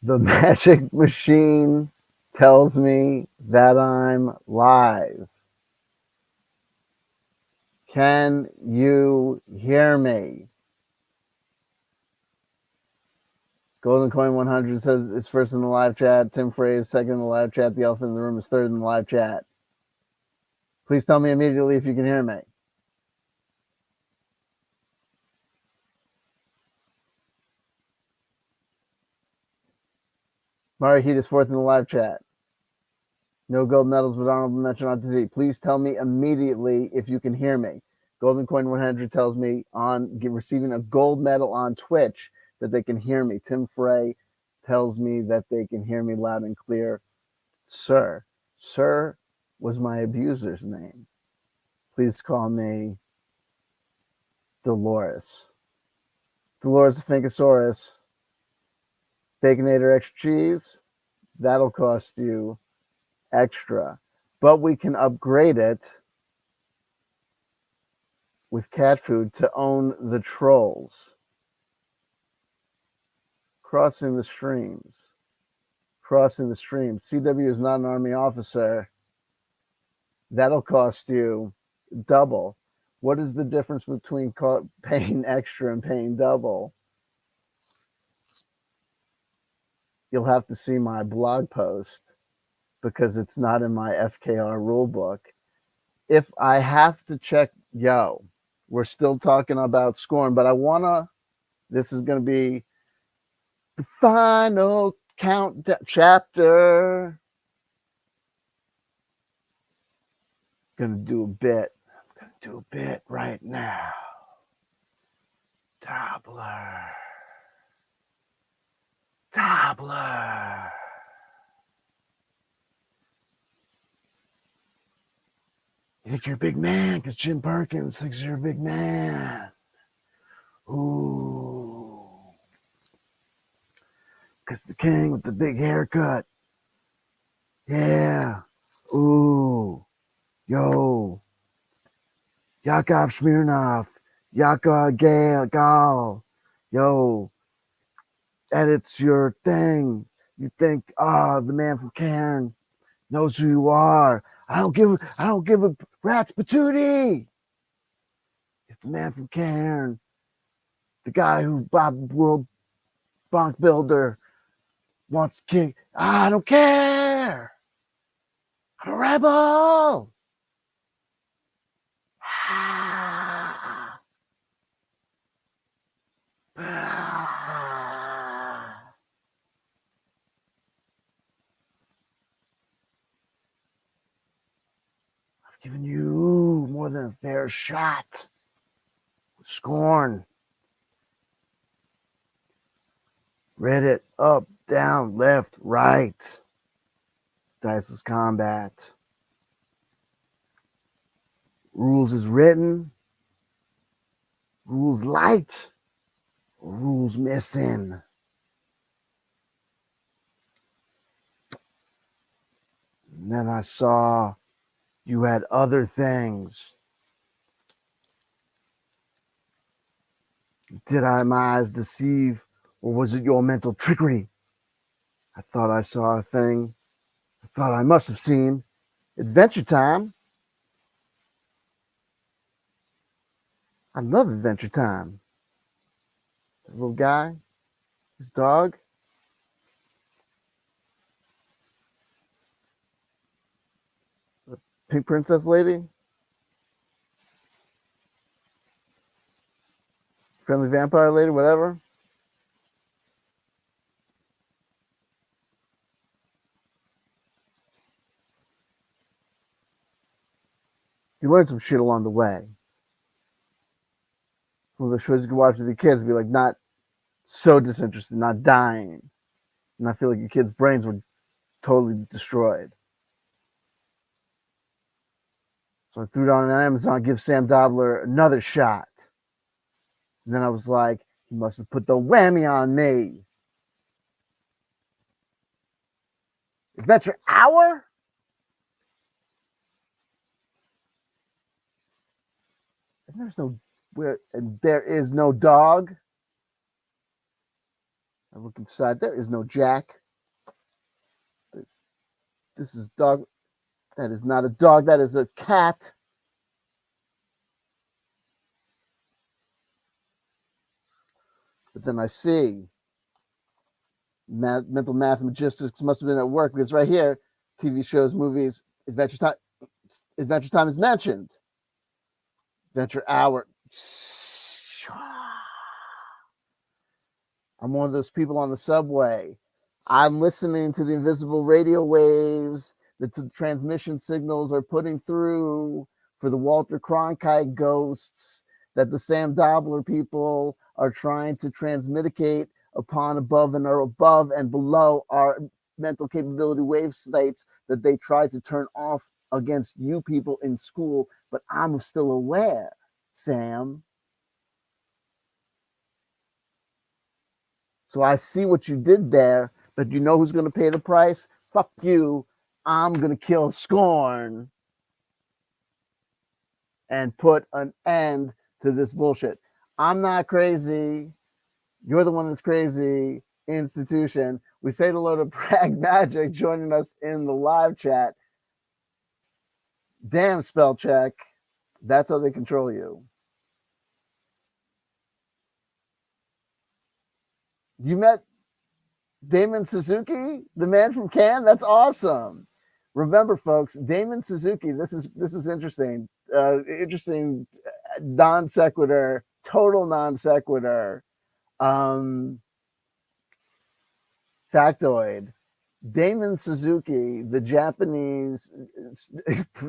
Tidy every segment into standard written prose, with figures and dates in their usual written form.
The magic machine tells me that I'm live. Can you hear me? Golden Coin 100 says it's first in the live chat. Tim Frey is second in the live chat. The elephant in the room is third in the live chat. Please tell me immediately if you can hear me. Mari Heat is fourth in the live chat. No gold medals, but honorable mention on TV. Please tell me immediately if you can hear me. Golden Coin 100 tells me on receiving a gold medal on Twitch that they can hear me. Tim Frey tells me that they can hear me loud and clear. Sir was my abuser's name. Please call me Dolores. Dolores Finkosaurus. Baconator extra cheese. That'll cost you extra. But we can upgrade it with cat food to own the trolls. Crossing the streams. CW is not an army officer. That'll cost you double. What is the difference between paying extra and paying double? You'll have to see my blog post because it's not in my FKR rulebook. If I have to check, we're still talking about Skorrne, but this is going to be the final chapter. Gonna do a bit right now. Toddler. You think you're a big man because Jim Perkins thinks you're a big man. Ooh. Because the king with the big haircut. Yeah. Ooh. Yo. Yakov Smirnov. Yakov Gal. Yo. Edits your thing. You think, the man from Cairn knows who you are. I don't give a rat's patootie. If the man from Cairn, the guy who Bob World Bonk Builder wants to kick, I don't care. I'm a rebel. I've given you more than a fair shot with Skorrne. Read it up, down, left, right. It's Diceless Combat. Rules is written. Rules light. Rules missing. And then I saw you had other things. Did my eyes deceive, or was it your mental trickery? I thought I saw a thing. I thought I must have seen Adventure Time. I love Adventure Time. The little guy, his dog. The pink princess lady. Friendly vampire lady, whatever. You learn some shit along the way. One of the shows you can watch with your kids, be like not so disinterested, not dying, and I feel like your kids' brains were totally destroyed. So I threw it on Amazon, give Sam Dobler another shot. And then I was like, he must have put the whammy on me. Adventure Hour? And there is no dog. I look inside. There is no Jack. This is dog. That is not a dog. That is a cat. But then I see mental mathematics must have been at work because right here, TV shows, movies, Adventure Time. Adventure Time is mentioned. Adventure Hour. I'm one of those people on the subway. I'm listening to the invisible radio waves that the transmission signals are putting through for the Walter Cronkite ghosts that the Sam Dobler people are trying to transmitigate upon above and below our mental capability wave states that they try to turn off against you people in school, but I'm still aware, Sam. So I see what you did there, but you know who's going to pay the price? Fuck you. I'm going to kill Skorrne and put an end to this bullshit. I'm not crazy. You're the one that's crazy. Institution. We say hello to Prag Magic joining us in the live chat. Damn, spell check. That's how they control you. You met Damon Suzuki, the man from Cannes? That's awesome. Remember, folks, Damon Suzuki. This is interesting. Interesting non sequitur, total non sequitur. Factoid. Damon Suzuki, the Japanese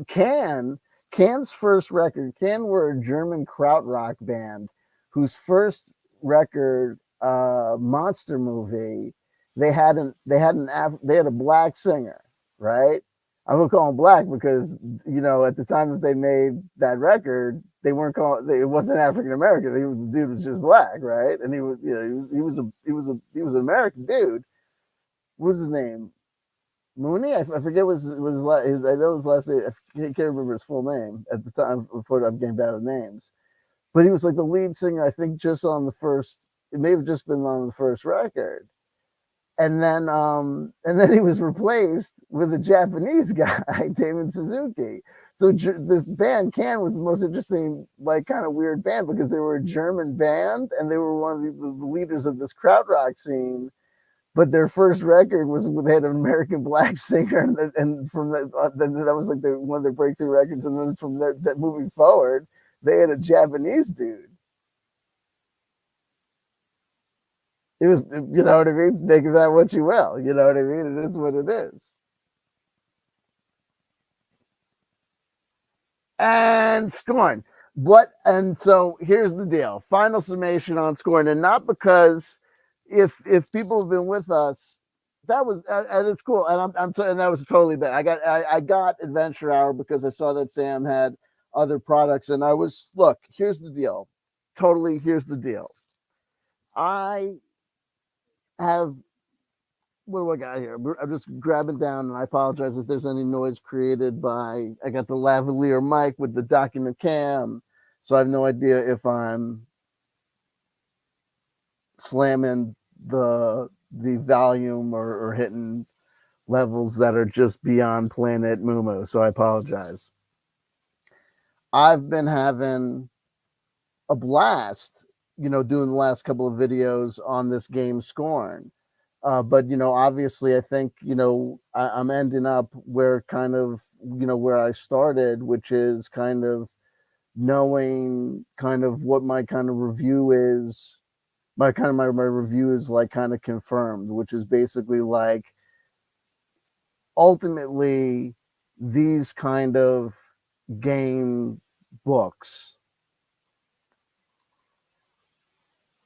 Cannes' first record. Cannes were a German krautrock band whose first record, Monster Movie, they had a black singer, right? I'm gonna call him black because at the time that they made that record, they weren't called. It wasn't African American. The dude was just black, right? And he was, he was an American dude. What was his name? Mooney? I forget was his. I know his last name. I can't remember his full name at the time. Before I'm getting bad at names, but he was like the lead singer. I think just on the first. It may have just been on the first record, and then he was replaced with a Japanese guy, Damon Suzuki. So this band Can was the most interesting, like kind of weird band because they were a German band and they were one of the leaders of this krautrock scene. But their first record was they had an American black singer, and from that was like one of their breakthrough records. And then from that moving forward, they had a Japanese dude. It was, you know what I mean? Think of that what you will. You know what I mean? It is what it is. And Skorrne. And so here's the deal. Final summation on Skorrne, and not because if people have been with us, that was and it's cool, and and that was totally bad. I got Adventure Hour because I saw that Sam had other products, and I was here's the deal. Totally, here's the deal. I have what do I got here? I'm just grabbing down, and I apologize if there's any noise created by. I got the lavalier mic with the document cam, so I have no idea if I'm slamming the volume or hitting levels that are just beyond Planet Mumu. So I apologize. I've been having a blast, doing the last couple of videos on this game Skorrne. But obviously, I think I'm ending up where kind of where I started, which is kind of knowing kind of what my kind of review is. My review is like kind of confirmed, which is basically like ultimately these kind of game books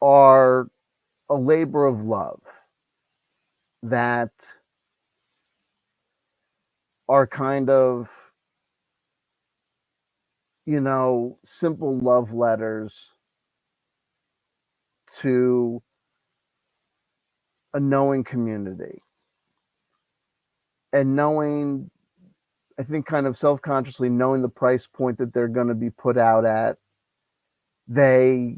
are a labor of love that are kind of, simple love letters to a knowing community. And knowing, I think kind of self-consciously knowing the price point that they're going to be put out at, they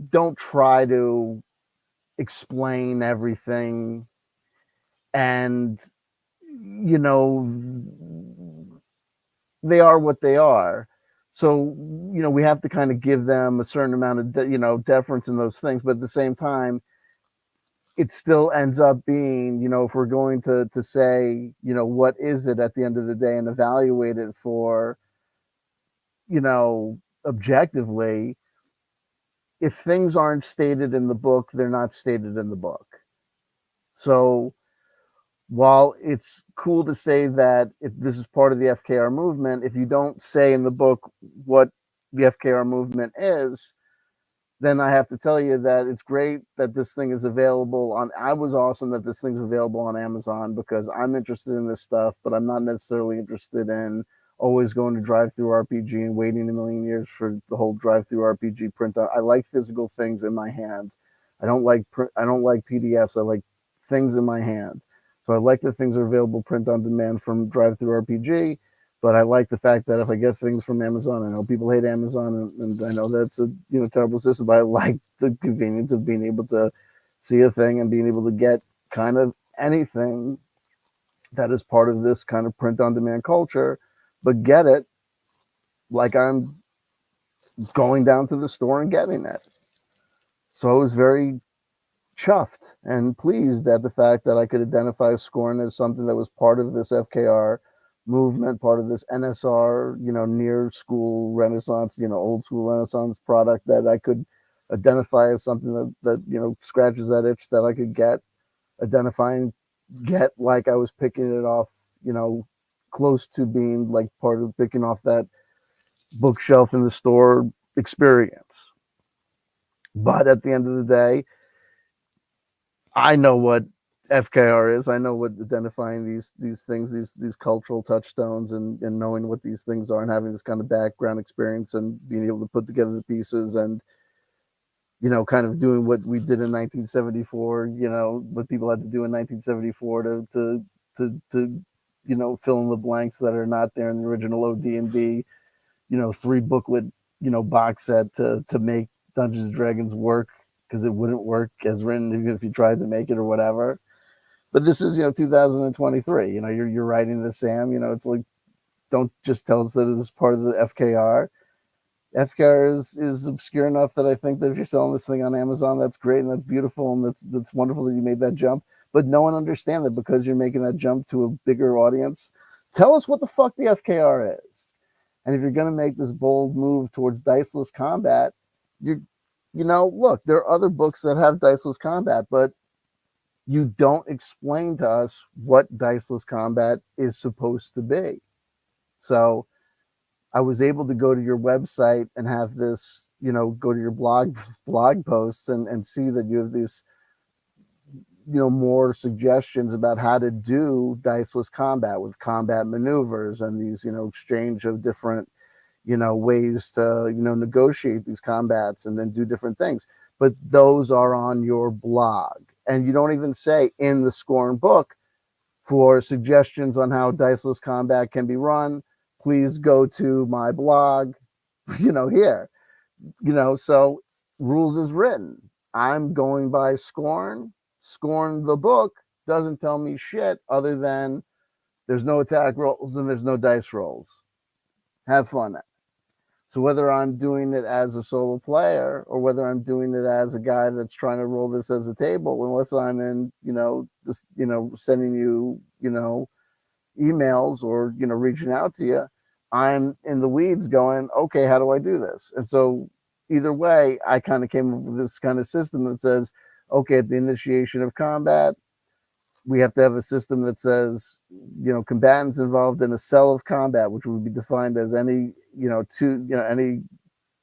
don't try to explain everything, and you know they are what they are. So we have to kind of give them a certain amount of deference in those things, but at the same time it still ends up being, if we're going to say, what is it at the end of the day and evaluate it for, objectively, if things aren't stated in the book, they're not stated in the book. So while it's cool to say that this is part of the FKR movement, if you don't say in the book what the FKR movement is, then I have to tell you that it's great that this thing is available on. I was awesome that this thing's available on Amazon because I'm interested in this stuff, but I'm not necessarily interested in always going to drive-through RPG and waiting a million years for the whole drive-through RPG print out. I like physical things in my hand. I don't like PDFs. I like things in my hand. So I like that things are available print on demand from drive-through RPG. But I like the fact that if I get things from Amazon, I know people hate Amazon, and I know that's a terrible system, but I like the convenience of being able to see a thing and being able to get kind of anything that is part of this kind of print-on-demand culture, but get it like I'm going down to the store and getting it. So I was very chuffed and pleased at the fact that I could identify Skorrne as something that was part of this FKR movement, part of this NSR, near school Renaissance, old school Renaissance product that I could identify as something that scratches that itch that I could get like I was picking it off, close to being like part of picking off that bookshelf in the store experience. But at the end of the day, I know what FKR is. I know what identifying these things, these cultural touchstones, and knowing what these things are, and having this kind of background experience, and being able to put together the pieces, and kind of doing what we did in 1974. What people had to do in 1974 to fill in the blanks that are not there in the original OD&D. 3-booklet box set to make Dungeons and Dragons work, because it wouldn't work as written even if you tried to make it or whatever. But this is 2023. You're writing this, Sam. It's like, don't just tell us that it is part of the FKR. FKR is obscure enough that I think that if you're selling this thing on Amazon, that's great and that's beautiful and that's wonderful that you made that jump. But no one understands that because you're making that jump to a bigger audience. Tell us what the fuck the FKR is. And if you're going to make this bold move towards diceless combat, look, there are other books that have diceless combat, but you don't explain to us what diceless combat is supposed to be. So I was able to go to your website and have this, go to your blog posts and see that you have these, more suggestions about how to do diceless combat with combat maneuvers and these, exchange of different, ways to, negotiate these combats and then do different things. But those are on your blog. And you don't even say in the Skorrne book, for suggestions on how diceless combat can be run, please go to my blog, here. So rules is written. I'm going by Skorrne. Skorrne the book doesn't tell me shit other than there's no attack rolls and there's no dice rolls. Have fun. So whether I'm doing it as a solo player or whether I'm doing it as a guy that's trying to roll this as a table, unless I'm in, just, sending you, emails or, reaching out to you, I'm in the weeds going, okay, how do I do this? And so either way, I kind of came up with this kind of system that says, okay, at the initiation of combat, we have to have a system that says, combatants involved in a cell of combat, which would be defined as any, any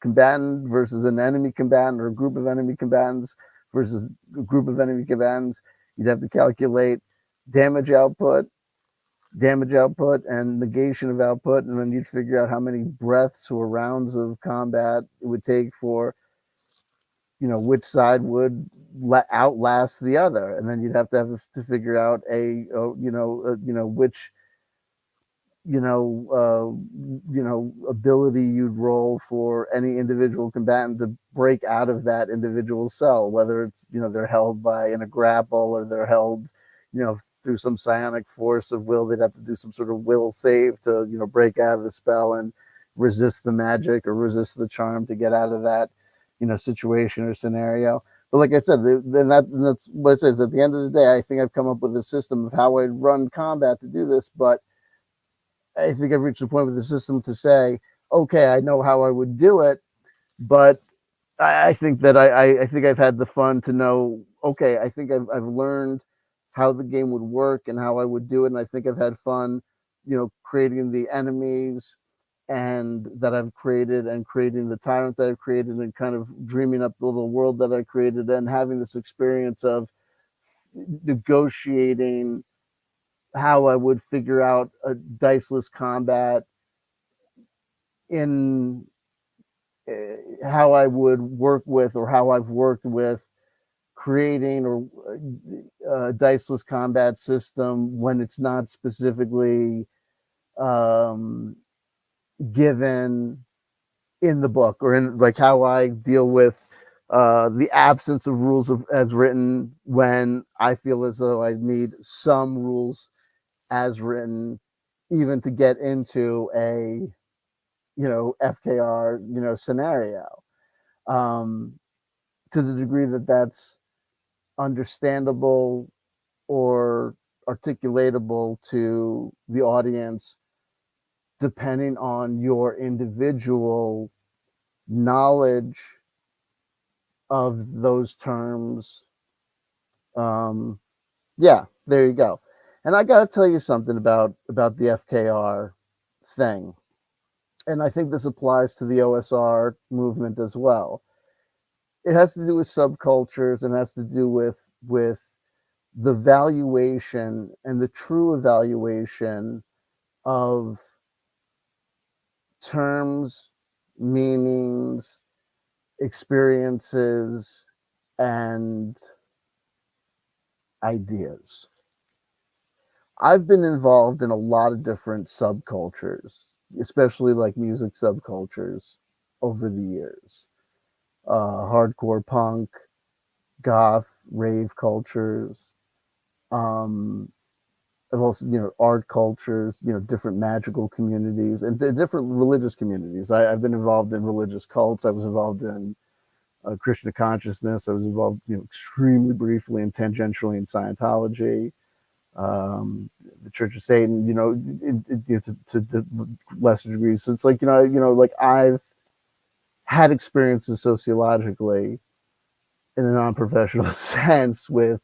combatant versus an enemy combatant or a group of enemy combatants versus a group of enemy combatants. You'd have to calculate damage output and negation of output, and then you'd figure out how many breaths or rounds of combat it would take for, which side would outlast the other, and then you'd have to figure out which ability you'd roll for any individual combatant to break out of that individual cell, whether it's, they're held in a grapple, or they're held, through some psionic force of will. They'd have to do some sort of will save to, break out of the spell and resist the magic or resist the charm to get out of that, situation or scenario. But like I said, that's what it says. At the end of the day, I think I've come up with a system of how I'd run combat to do this, but I think I've reached the point with the system to say, okay, I know how I would do it, but I think that I think I've had the fun to know, okay, I think I've learned how the game would work and how I would do it. And I think I've had fun, creating the enemies and that I've created, and creating the tyrant that I've created, and kind of dreaming up the little world that I created, and having this experience of negotiating how I would figure out a diceless combat in how I would work with, or how I've worked with creating or a diceless combat system when it's not specifically um, given in the book, or in like how I deal with the absence of rules as written, when I feel as though I need some rules as written, even to get into a FKR scenario, um, to the degree that that's understandable or articulatable to the audience, depending on your individual knowledge of those terms. Um, yeah, there you go. And I got to tell you something about the FKR thing, and I think this applies to the OSR movement as well. It has to do with subcultures, and has to do with the valuation and the true evaluation of terms, meanings, experiences, and ideas. I've been involved in a lot of different subcultures, especially like music subcultures over the years. Hardcore punk, goth, rave cultures. Um, I've also, art cultures, different magical communities, and different religious communities. I've been involved in religious cults. I was involved in Krishna consciousness. I was involved, extremely briefly and tangentially in Scientology, the Church of Satan, to lesser degrees. So it's like, like I've had experiences sociologically in a non-professional sense with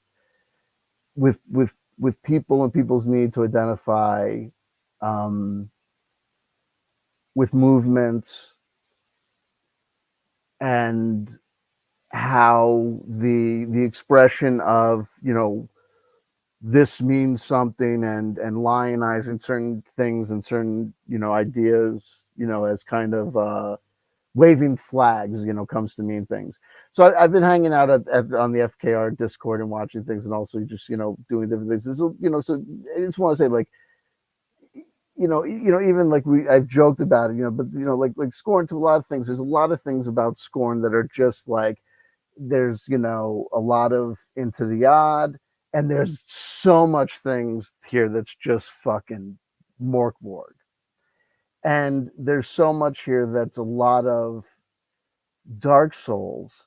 with people and people's need to identify um, with movements, and how the expression of this means something, and lionizing certain things and certain ideas, as kind of waving flags, comes to mean things. So I've been hanging out on the FKR Discord and watching things, and also just doing different things. So I just want to say, like, even like I've joked about it, but like Skorrne, to a lot of things. There's a lot of things about Skorrne that are just like, there's a lot of into the odd, and there's so much things here that's just fucking morkborg, and there's so much here that's a lot of Dark Souls.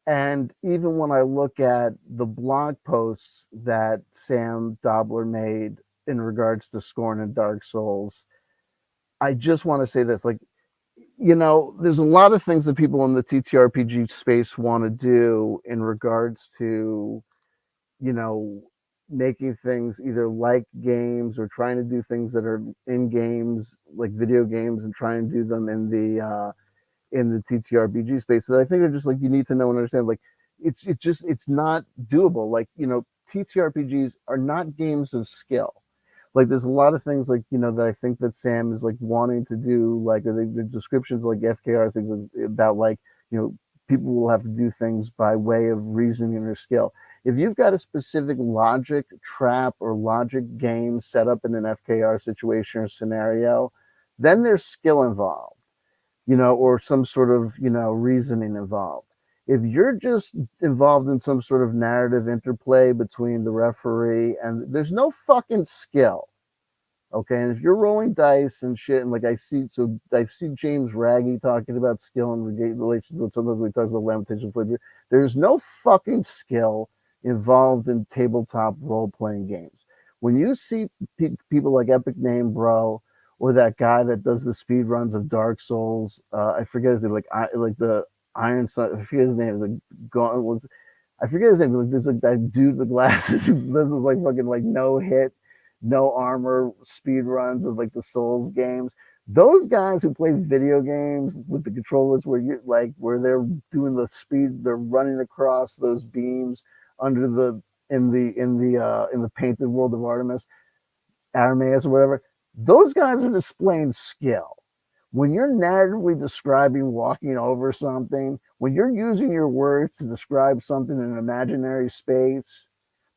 And even when I look at the blog posts that Sam Dobler made in regards to Skorrne and Dark Souls, I just want to say this, like, there's a lot of things that people in the TTRPG space want to do in regards to, you know, making things either like games, or trying to do things that are in games, like video games, and try and do them in the TTRPG space, that I think are just like, you need to know and understand, like, it's not doable. Like, TTRPGs are not games of skill. Like, there's a lot of things, like, that I think that Sam is like wanting to do, like, or the descriptions, like FKR things about, like, people will have to do things by way of reasoning or skill. If you've got a specific logic trap or logic game set up in an FKR situation or scenario, then there's skill involved, or some sort of, reasoning involved. If you're just involved in some sort of narrative interplay between the referee and there's no fucking skill. Okay, and if you're rolling dice and shit, and like I see James Raggy talking about skill and relations with sometimes we talk about lamentation flavor. There's no fucking skill involved in tabletop role playing games. When you see people like Epic Name Bro or that guy that does the speed runs of Dark Souls, I forget his name, like the Iron Sun, I forget his name, was I forget his name. Like there's like that dude with the glasses who does this like fucking like no hit, no armor speed runs of like the Souls games. Those guys who play video games with the controllers where they're doing the speed, they're running across those beams under the in the painted world of Artemis or whatever. Those guys are displaying skill. When you're narratively describing walking over something, when you're using your words to describe something in an imaginary space,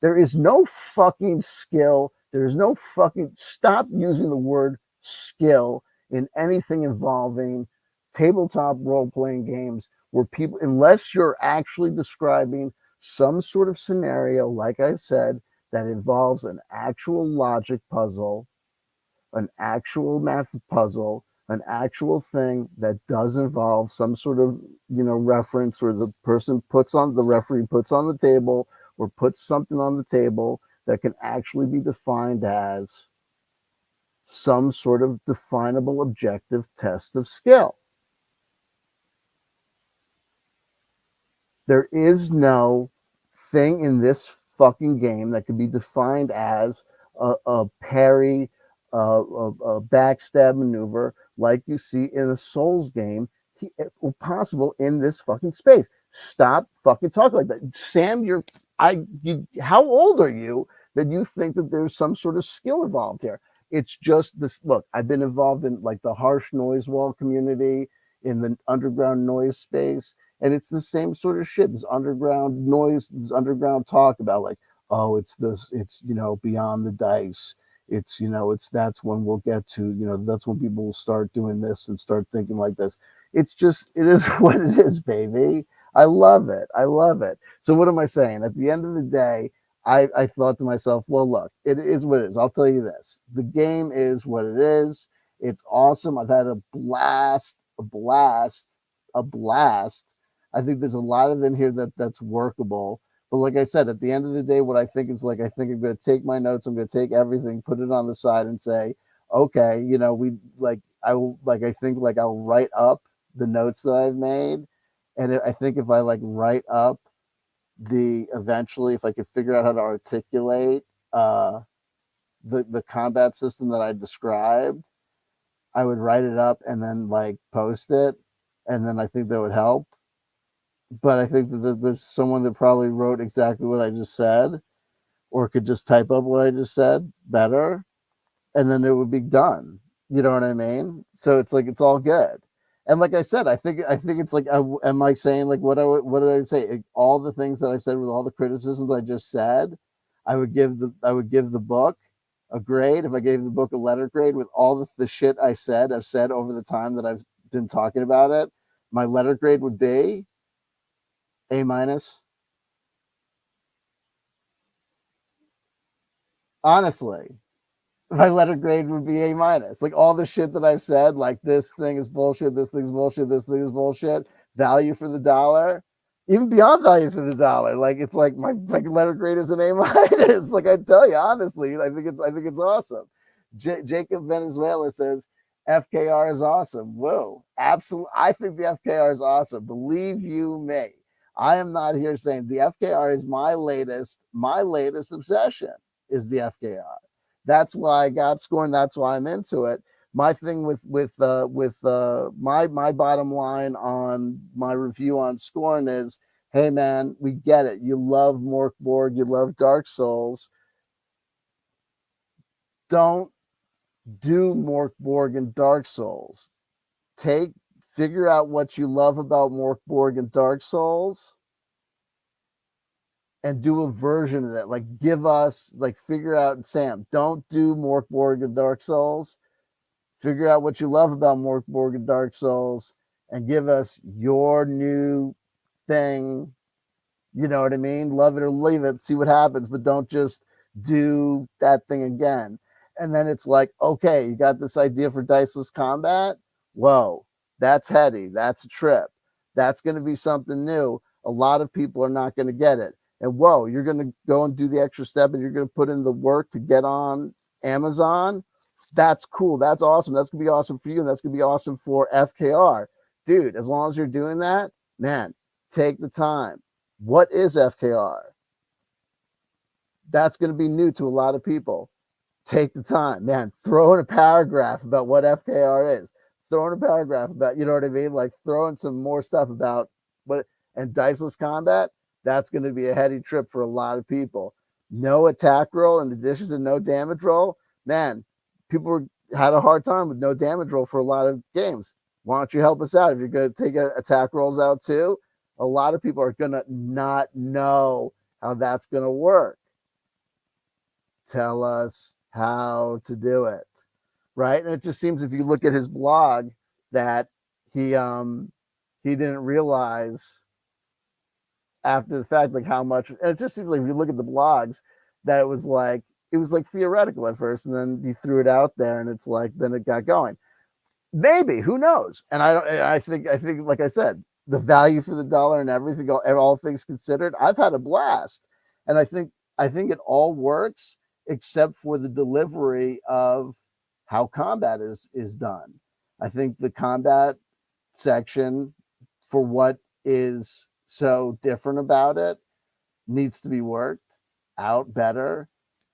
there is no fucking skill. There is no fucking stop using the word skill in anything involving tabletop role playing games where people, unless you're actually describing some sort of scenario, like I said, that involves an actual logic puzzle, an actual math puzzle, an actual thing that does involve some sort of, reference, or the referee puts on the table or puts something on the table that can actually be defined as some sort of definable objective test of skill. There is no thing in this fucking game that can be defined as a parry, a backstab maneuver like you see in a Souls game possible in this fucking space. Stop fucking talking like that. Sam, how old are you that you think that there's some sort of skill involved here? It's just this. Look, I've been involved in like the harsh noise wall community, in the underground noise space, and it's the same sort of shit. This underground noise, this underground talk about like, oh, it's beyond the dice. It's that's when we'll get to, that's when people will start doing this and start thinking like this. It's just, it is what it is, baby. I love it. I love it. So what am I saying? At the end of the day, I thought to myself, well, look, it is what it is. I'll tell you this. The game is what it is. It's awesome. I've had a blast, a blast, a blast. I think there's a lot of in here that's workable. But like I said, at the end of the day, what I think is like, I think I'm going to take my notes. I'm going to take everything, put it on the side and say, okay, I think like I'll write up the notes that I've made. And I think if I like write up eventually, if I could figure out how to articulate the combat system that I described, I would write it up and then like post it, and then I think that would help. But I think that there's someone that probably wrote exactly what I just said, or could just type up what I just said better, and then it would be done. You know what I mean? So it's like it's all good. And like I said, I think it's like, am I saying like what did I say? All the things that I said with all the criticisms I just said, I would give the book a grade. If I gave the book a letter grade with all the shit I've said over the time that I've been talking about it, my letter grade would be A minus. Honestly, my letter grade would be A minus. Like all the shit that I've said, like this thing is bullshit, this thing's bullshit, this thing is bullshit. Value for the dollar, even beyond value for the dollar. Like it's like my like letter grade is an A minus. Like I tell you honestly, I think it's awesome. Jacob Venezuela says FKR is awesome. Whoa, absolutely. I think the FKR is awesome. Believe you me. I am not here saying the FKR is my latest obsession is the FKR. That's why I got Skorrne. That's why I'm into it. My thing with my bottom line on my review on Skorrne is, hey man, we get it. You love Mork Borg, you love Dark Souls. Don't do Mork Borg and Dark Souls. Figure out what you love about Mork Borg and Dark Souls, and do a version of that. Like, give us, like, figure out, Sam, don't do Mork Borg and Dark Souls. Figure out what you love about Mork Borg and Dark Souls and give us your new thing. You know what I mean? Love it or leave it, see what happens, but don't just do that thing again. And then it's like, okay, you got this idea for diceless combat. Whoa, that's heady. That's a trip. That's going to be something new. A lot of people are not going to get it. And whoa, you're going to go and do the extra step and you're going to put in the work to get on Amazon. That's cool. That's awesome. That's going to be awesome for you. And that's going to be awesome for FKR. Dude, as long as you're doing that, man, take the time. What is FKR? That's going to be new to a lot of people. Take the time, man. Throw in a paragraph about what FKR is. Throw in a paragraph about, you know what I mean? Like, throw in some more stuff about what, and diceless combat, that's going to be a heady trip for a lot of people. No attack roll in addition to no damage roll. Man, people had a hard time with no damage roll for a lot of games. Why don't you help us out? If you're going to take attack rolls out too, a lot of people are going to not know how that's going to work. Tell us how to do it, right? And it just seems, if you look at his blog, that he didn't realize after the fact, like, how much. And it just seems like, if you look at the blogs, that it was like theoretical at first, and then he threw it out there, and it's like, then it got going. Maybe, who knows? And I think, like I said, the value for the dollar and everything, all things considered, I've had a blast. And I think it all works except for the delivery of how combat is done. I think the combat section, for what is so different about it, needs to be worked out better.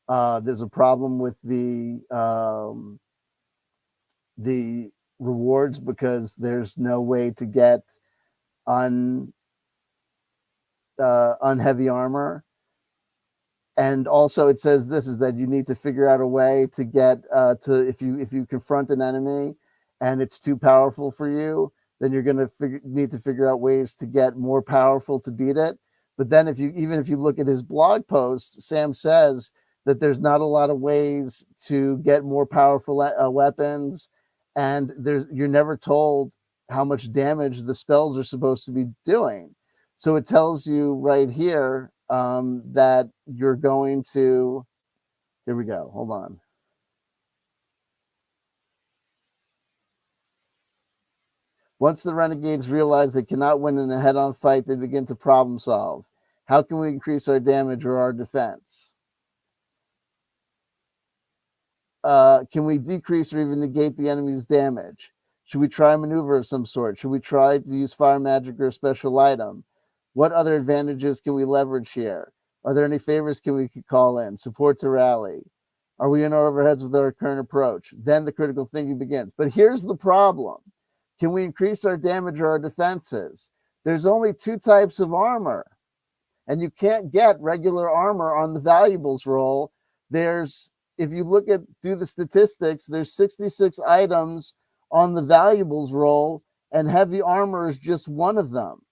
There's a problem with the rewards, because there's no way to get unheavy armor. And also it says this is that you need to figure out a way to get if you confront an enemy and it's too powerful for you, then you're going to need to figure out ways to get more powerful to beat it. But then if you look at his blog post, Sam says that there's not a lot of ways to get more powerful weapons, and you're never told how much damage the spells are supposed to be doing. So it tells you right here that you're going to, here we go, hold on. Once the renegades realize they cannot win in a head-on fight, they begin to problem solve. How can we increase our damage or our defense? Can we decrease or even negate the enemy's damage? Should we try a maneuver of some sort? Should we try to use fire magic or a special item? What other advantages can we leverage here? Are there any favors we could call in? Support to rally? Are we in over heads with our current approach? Then the critical thinking begins. But here's the problem. Can we increase our damage or our defenses? There's only 2 types of armor, and you can't get regular armor on the valuables roll. If you do the statistics, there's 66 items on the valuables roll, and heavy armor is just one of them.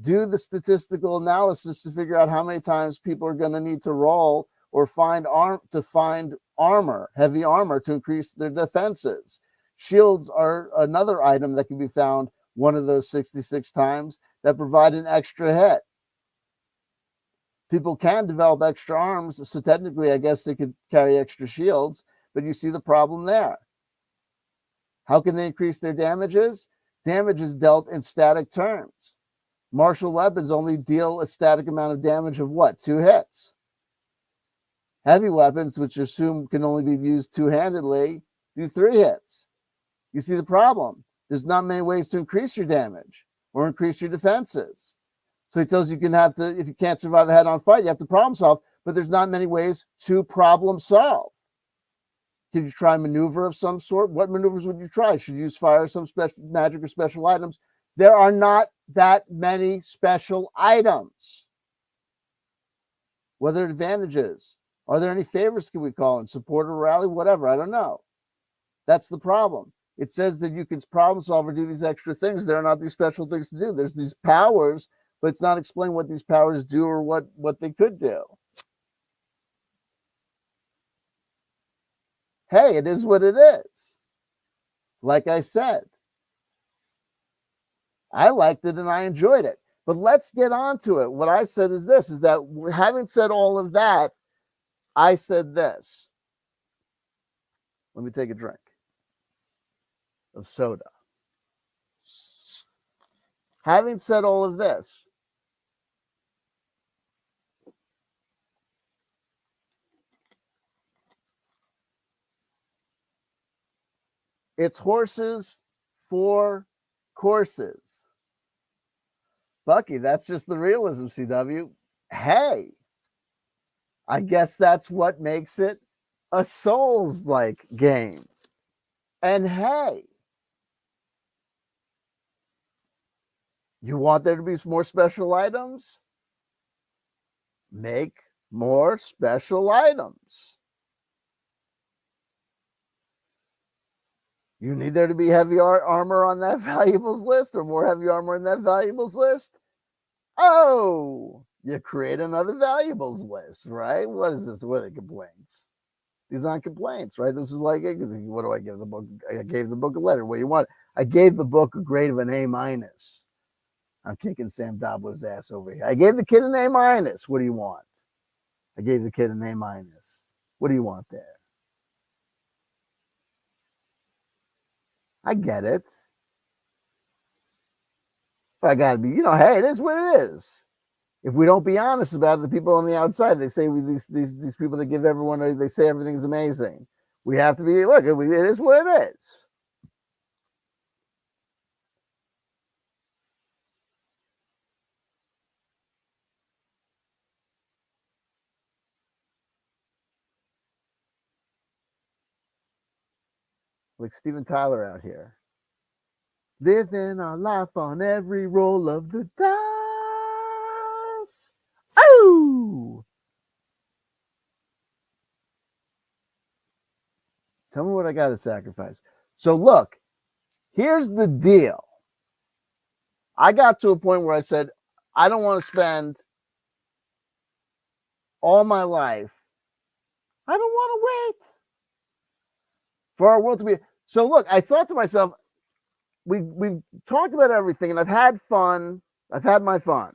Do the statistical analysis to figure out how many times people are going to need to roll or find armor, heavy armor, to increase their defenses. Shields are another item that can be found one of those 66 times that provide an extra hit. People can develop extra arms, so technically I guess they could carry extra shields, but you see the problem there. How can they increase their damages? Damage is dealt in static terms. Martial weapons only deal a static amount of damage of what? 2 hits. Heavy weapons, which assume can only be used two-handedly, do 3 hits. You see the problem. There's not many ways to increase your damage or increase your defenses. So he tells you if you can't survive a head-on fight, you have to problem solve, but there's not many ways to problem solve. Can you try a maneuver of some sort? What maneuvers would you try? Should you use fire, some special magic or special items? There are not that many special items. What are advantages? Are there any favors can we call in? Support or rally? Whatever, I don't know. That's the problem. It says that you can problem solve or do these extra things. There are not these special things to do. There's these powers, but it's not explained what these powers do or what they could do. Hey, it is what it is. Like I said, I liked it and I enjoyed it. But let's get on to it. What I said is this, is that having said all of that, I said this. Let me take a drink of soda. Having said all of this, it's horses for courses. Bucky, that's just the realism, CW. Hey, I guess that's what makes it a Souls-like game. And hey, you want there to be more special items? Make more special items. You need there to be heavy armor on that valuables list or more heavy armor on that valuables list? Oh, you create another valuables list, right? What is this? What are the complaints? These aren't complaints, right? This is like, what do I give the book? I gave the book a letter. What do you want? I gave the book a grade of an A-. I'm kicking Sam Dobler's ass over here. I gave the kid an A-. What do you want? I gave the kid an A-. What do you want there? I get it. But I got to be, hey, it is what it is. If we don't be honest about it, the people on the outside, they say these people that give everyone, they say everything's amazing. We have to be, look, it is what it is. Like Steven Tyler out here. Living our life on every roll of the dice. Oh! Tell me what I got to sacrifice. So look, here's the deal. I got to a point where I said, I don't want to spend all my life. I don't want to wait for our world to be. So look, I thought to myself, we've talked about everything and I've had fun. I've had my fun.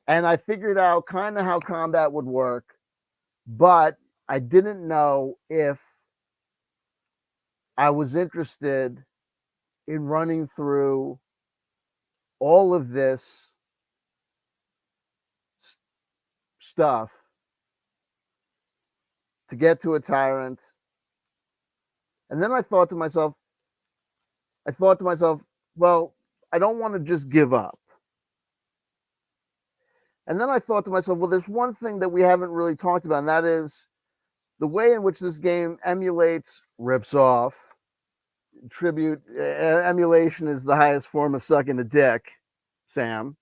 And I figured out kind of how combat would work, but I didn't know if I was interested in running through all of this stuff to get to a tyrant. And then I thought to myself, well, I don't want to just give up. And then I thought to myself, well, there's one thing that we haven't really talked about, and that is the way in which this game emulates, rips off, tribute. Emulation is the highest form of sucking a dick, Sam.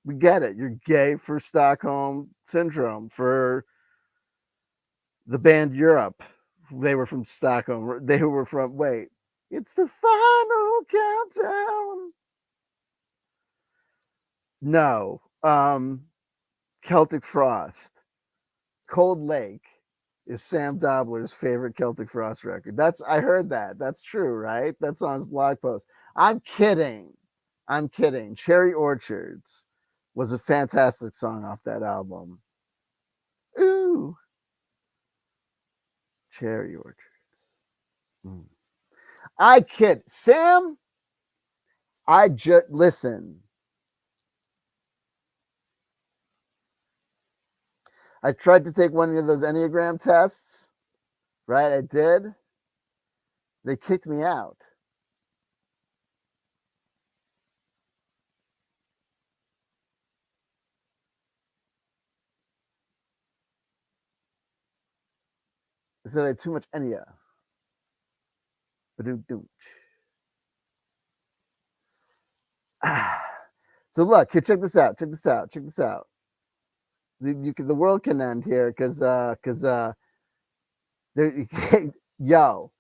We get it. You're gay for Stockholm Syndrome, for the band Europe. They were from Stockholm. They were from, wait, it's the final countdown. No. Celtic Frost. Cold Lake is Sam Dobler's favorite Celtic Frost record. I heard that. That's true, right? That's on his blog post. I'm kidding. Cherry Orchards was a fantastic song off that album. Ooh. Cherry Orchards. I kid. Sam, I just listen. I tried to take one of those Enneagram tests, right? I did. They kicked me out. They said I had too much Ennea. So look, here, check this out. The world can end here because yo,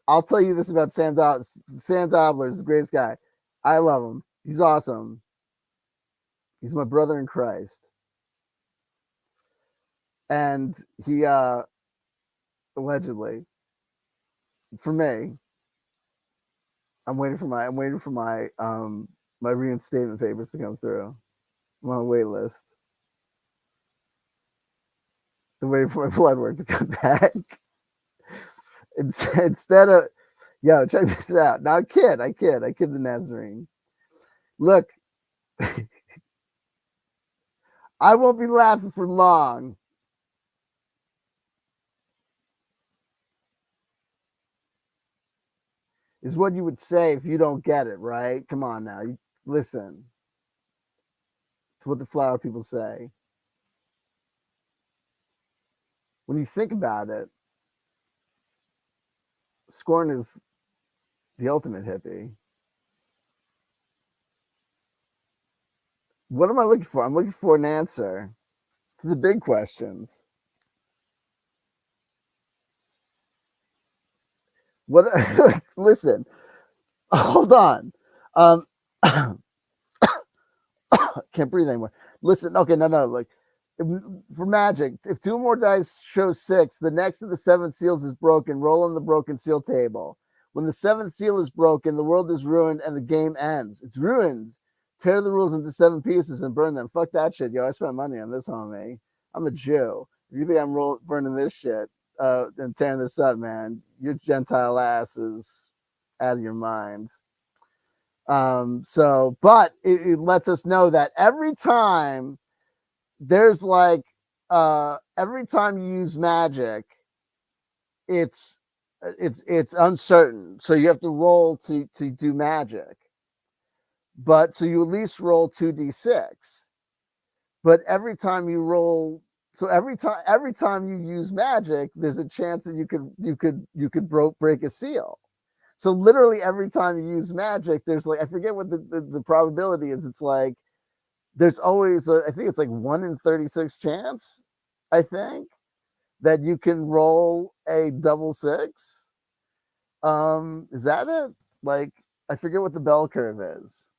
I'll tell you this about Sam Dobler. Sam Dobler is the greatest guy. I love him. He's awesome. He's my brother in Christ. And he allegedly, for me, I'm waiting for my my reinstatement papers to come through. I'm on a wait list. I'm waiting for my blood work to come back. Instead of, yo, check this out. Now I kid the Nazarene. Look, I won't be laughing for long. Is what you would say if you don't get it, right? Come on now. You, listen. It's what the flower people say. When you think about it, Skorrne is the ultimate hippie. What am I looking for? I'm looking for an answer to the big questions. What? Listen, hold on. Can't breathe anymore. Listen, okay, no. Like for magic, if two or more dice show 6, the next of the 7 seals is broken. Roll on the broken seal table. When the 7th seal is broken, the world is ruined and the game ends. It's ruined. Tear the rules into 7 pieces and burn them. Fuck that shit, yo. I spent money on this, homie. I'm a Jew. If you think I'm burning this shit and tearing this up, man, your Gentile ass is out of your mind. But it lets us know that every time there's like every time you use magic, it's uncertain. So you have to roll to do magic. But so you at least roll 2d6. But every time you roll, so every time you use magic, there's a chance that you could break a seal. So literally every time you use magic, there's like, I forget what the probability is. It's like there's always I think it's like 1 in 36 chance, I think, that you can roll a double 6. Is that it? Like, I forget what the bell curve is.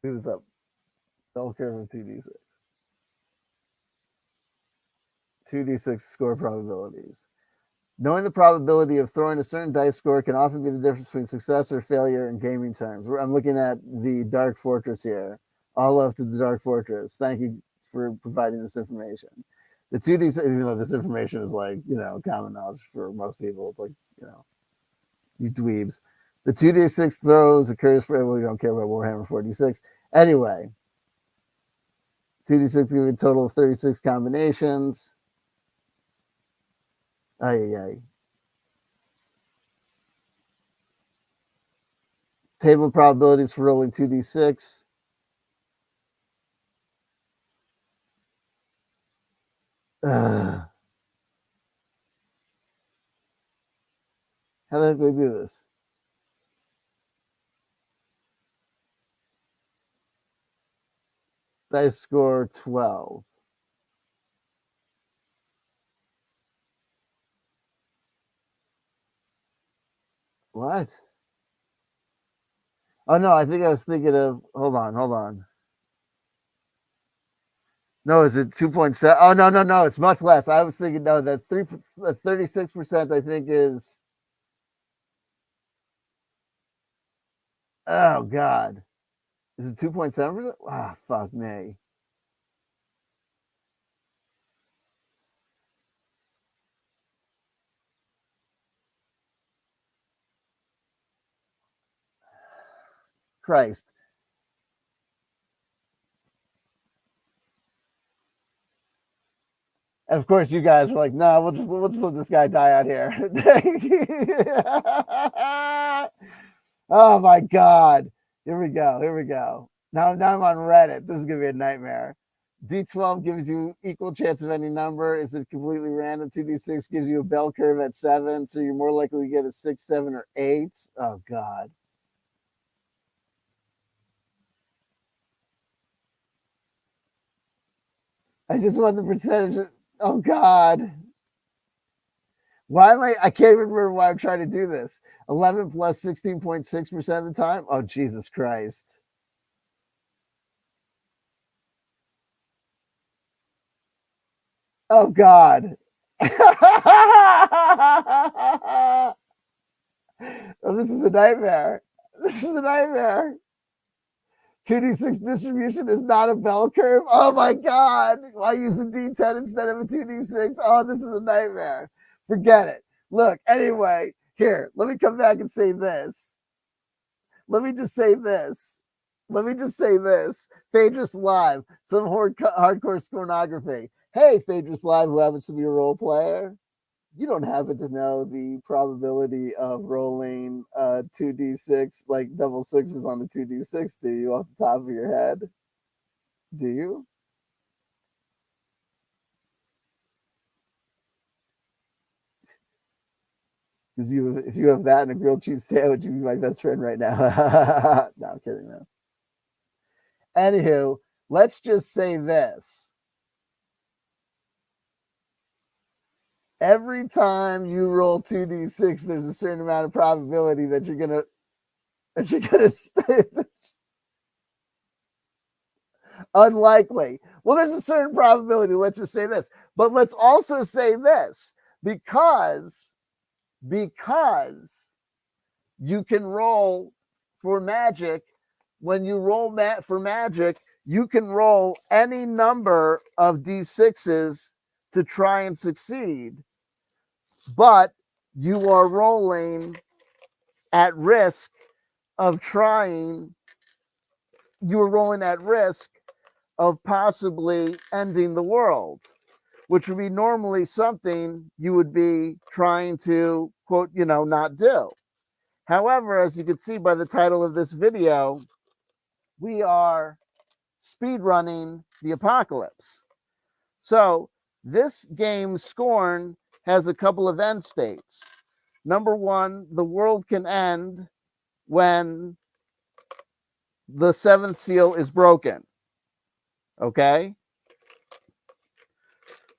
Look this up. Bell curve of 2d6. 2d6 score probabilities. Knowing the probability of throwing a certain dice score can often be the difference between success or failure in gaming terms. I'm looking at the Dark Fortress here. All love to the Dark Fortress. Thank you for providing this information. The 2D, even though this information is like, common knowledge for most people, it's like, you dweebs. The 2d6 throws occurs for, well, we don't care about Warhammer 46. Anyway, 2d6 give you a total of 36 combinations. Ay. Table probabilities for rolling 2d6. How the heck do I do this? Dice score 12. What? Oh no, I think I was thinking of. Hold on. No, is it 2.7? Oh no, it's much less. I was thinking no, that 36% I think is. Oh God, is it 2.7%? Ah, fuck me. Christ. And of course, you guys were like, "No, we'll just let this guy die out here." Oh my God! Here we go. Now I'm on Reddit. This is gonna be a nightmare. D12 gives you equal chance of any number. Is it completely random? 2d6 gives you a bell curve at 7, so you're more likely to get a 6, 7, or 8. Oh God! I just want the percentage. Oh God. Why am I can't even remember why I'm trying to do this. 11 plus 16.6% of the time? Oh, Jesus Christ. Oh, God. Oh, this is a nightmare. This is a nightmare. 2d6 distribution is not a bell curve. Oh my God. Why use a d10 instead of a 2d6? Oh, this is a nightmare. Forget it. Look, anyway, here, let me come back and say this. Let me just say this. Let me just say this. Phaedrus Live, some hardcore scornography. Hey, Phaedrus Live, who happens to be a role player. You don't happen to know the probability of rolling 2d6, like double sixes on the 2d6, do you, off the top of your head? Do you? Because if you have that and a grilled cheese sandwich, you'd be my best friend right now. No, I'm kidding, man. Anywho, let's just say this. Every time you roll 2d6, there's a certain amount of probability that you're gonna unlikely. Well, there's a certain probability. Let's just say this, but let's also say this because you can roll for magic. When you roll for magic, you can roll any number of d6s to try and succeed, but you are rolling at risk of trying. You are rolling at risk of possibly ending the world, which would be normally something you would be trying to, quote, not do. However, as you can see by the title of this video, we are speed running the apocalypse. So this game, Skorrne, has a couple of end states. Number one, the world can end when the seventh seal is broken. Okay?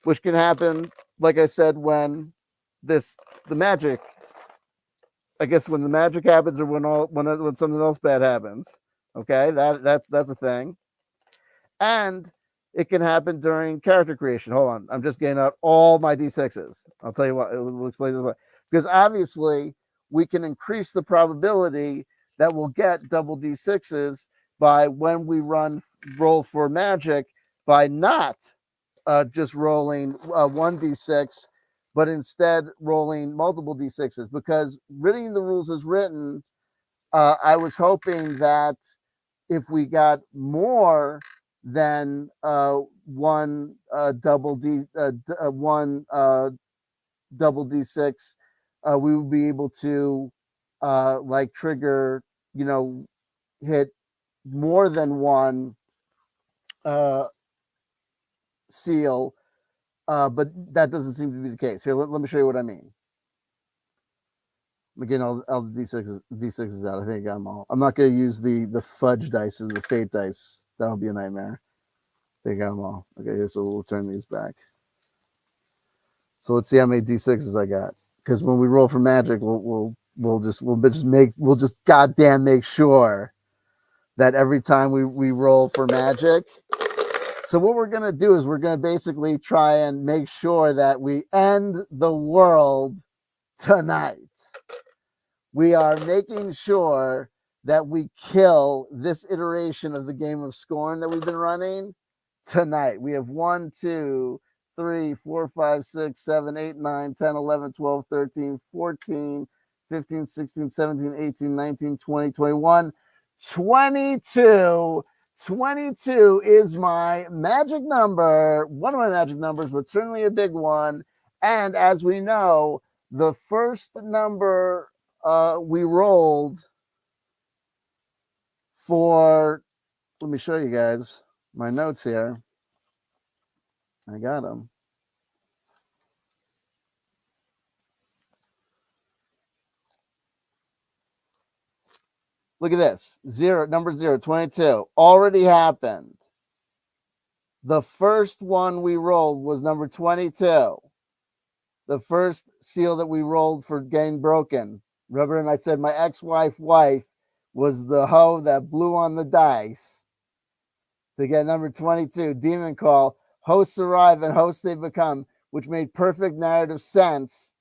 Which can happen, like I said, when the magic, I guess when the magic happens or when something else bad happens. Okay, that's a thing. And it can happen during character creation. Hold on, I'm just getting out all my d6s. I'll tell you what, we'll explain this. Because obviously we can increase the probability that we'll get double d6s by when we roll for magic by not just rolling 1d6, but instead rolling multiple d6s. Because reading the rules as written, I was hoping that if we got more than one double d6, we would be able to like trigger, hit more than one seal, but that doesn't seem to be the case. Here, let me show you what I mean. Again, all the d6s out. I think I got them all. I'm not going to use the fudge dice, the fate dice. That'll be a nightmare. I think I got them all. Okay, here, so we'll turn these back. So let's see how many d6s I got. Because when we roll for magic, we'll just goddamn make sure that every time we roll for magic. So what we're gonna do is we're gonna basically try and make sure that we end the world tonight. We are making sure that we kill this iteration of the game of Skorrne that we've been running tonight. We have 1, 2, 3, 4, 5, 6, 7, 8, 9, 10, 11, 12, 13, 14, 15, 16, 17, 18, 19, 20, 21, 22. 22 is my magic number, one of my magic numbers, but certainly a big one. And as we know, the first number we rolled for, let me show you guys my notes here. I got them. Look at this. Number 0, 22. Already happened. The first one we rolled was number 22. The first seal that we rolled for getting broken. Remember, and I said my ex-wife was the hoe that blew on the dice to get number 22. Demon Call. Hosts arrive and hosts they become, which made perfect narrative sense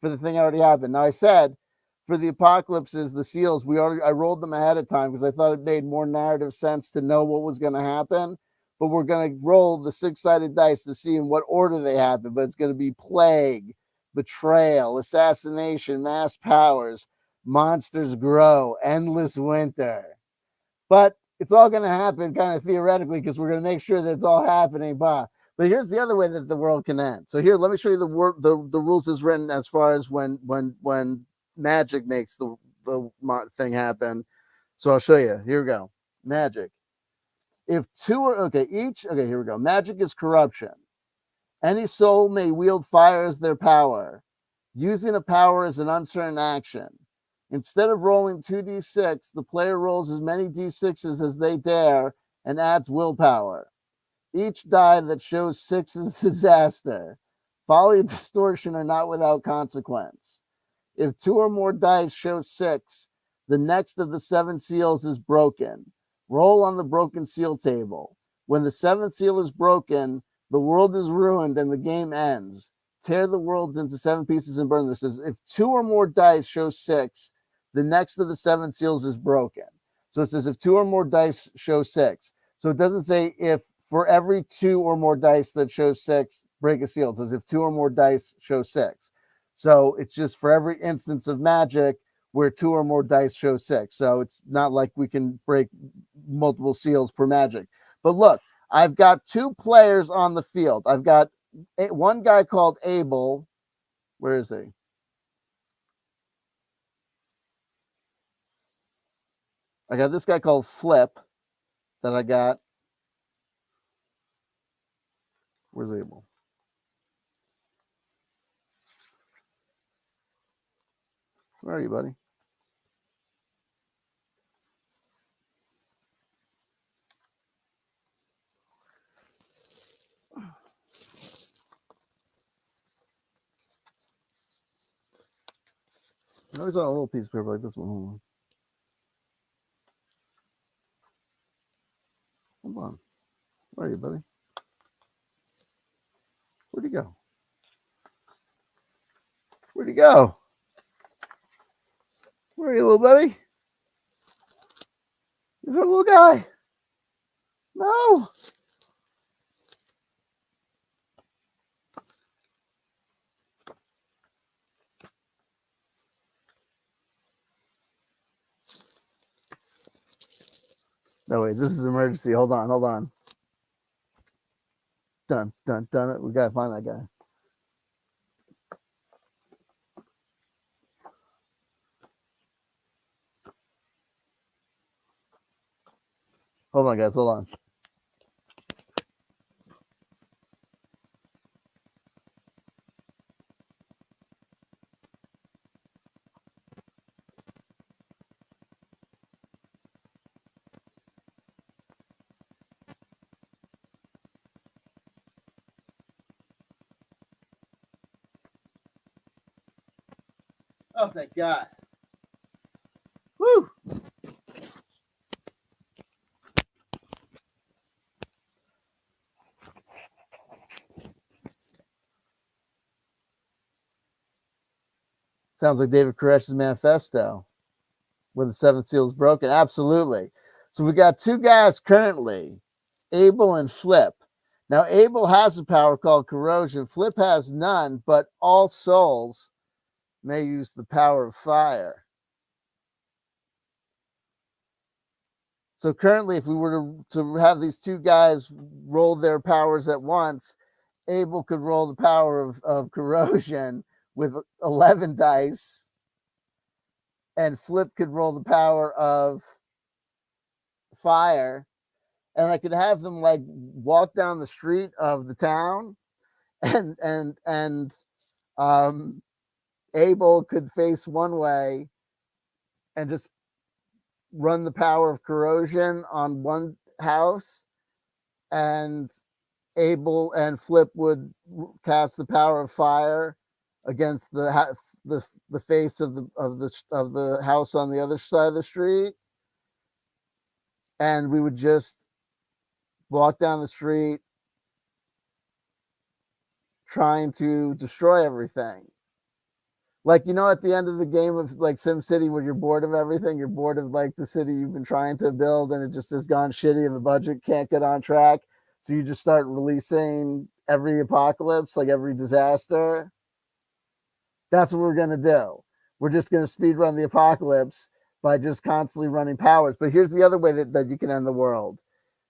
for the thing that already happened. Now I said for the apocalypses, the seals, I rolled them ahead of time because I thought it made more narrative sense to know what was going to happen. But we're going to roll the 6-sided dice to see in what order they happen. But it's going to be plague, betrayal, assassination, mass powers, monsters grow, endless winter. But it's all going to happen kind of theoretically because we're going to make sure that it's all happening. But here's the other way that the world can end. So here, let me show you the rules is written as far as when magic makes the thing happen. So I'll show you. Here we go. Magic. If two are okay, here we go. Magic is corruption. Any soul may wield fire as their power. Using a power is an uncertain action. Instead of rolling 2d6, the player rolls as many d6s as they dare and adds willpower. Each die that shows 6 is disaster. Folly and distortion are not without consequence. If 2 or more dice show 6, the next of the 7 seals is broken. Roll on the broken seal table. When the 7th seal is broken, the world is ruined and the game ends. Tear the world into 7 pieces and burn them. It says if 2 or more dice show 6, the next of the 7 seals is broken. So it says if 2 or more dice show 6. So it doesn't say if for every 2 or more dice that show 6, break a seal. It says if 2 or more dice show 6. So it's just for every instance of magic where 2 or more dice show 6. So it's not like we can break multiple seals per magic. But look, I've got 2 players on the field. I've got one guy called Abel. Where is he? I got this guy called Flip that I got. Where's Abel? Where are you, buddy? No, he's on a little piece of paper like this one. Hold on. Where are you, buddy? Where'd he go? Where'd he go? Where are you, little buddy? You're a little guy. No. No, wait, this is emergency. Hold on. Done. We gotta find that guy. Hold on, guys. Hold on. Oh, thank God. Woo! Sounds like David Koresh's manifesto when the 7th seal is broken. Absolutely. So we got 2 guys currently, Abel and Flip. Now, Abel has a power called corrosion. Flip has none, but all souls may use the power of fire. So currently, if we were to have these 2 guys roll their powers at once, Abel could roll the power of corrosion with 11 dice, and Flip could roll the power of fire, and I could have them like walk down the street of the town, and Abel could face one way and just run the power of corrosion on one house, and Abel and Flip would cast the power of fire against the face of the house on the other side of the street, and we would just walk down the street trying to destroy everything. Like, you know, at the end of the game of like SimCity, where you're bored of everything, you're bored of like the city you've been trying to build, and it just has gone shitty, and the budget can't get on track. So you just start releasing every apocalypse, like every disaster. That's what we're gonna do. We're just gonna speed run the apocalypse by just constantly running powers. But here's the other way that you can end the world.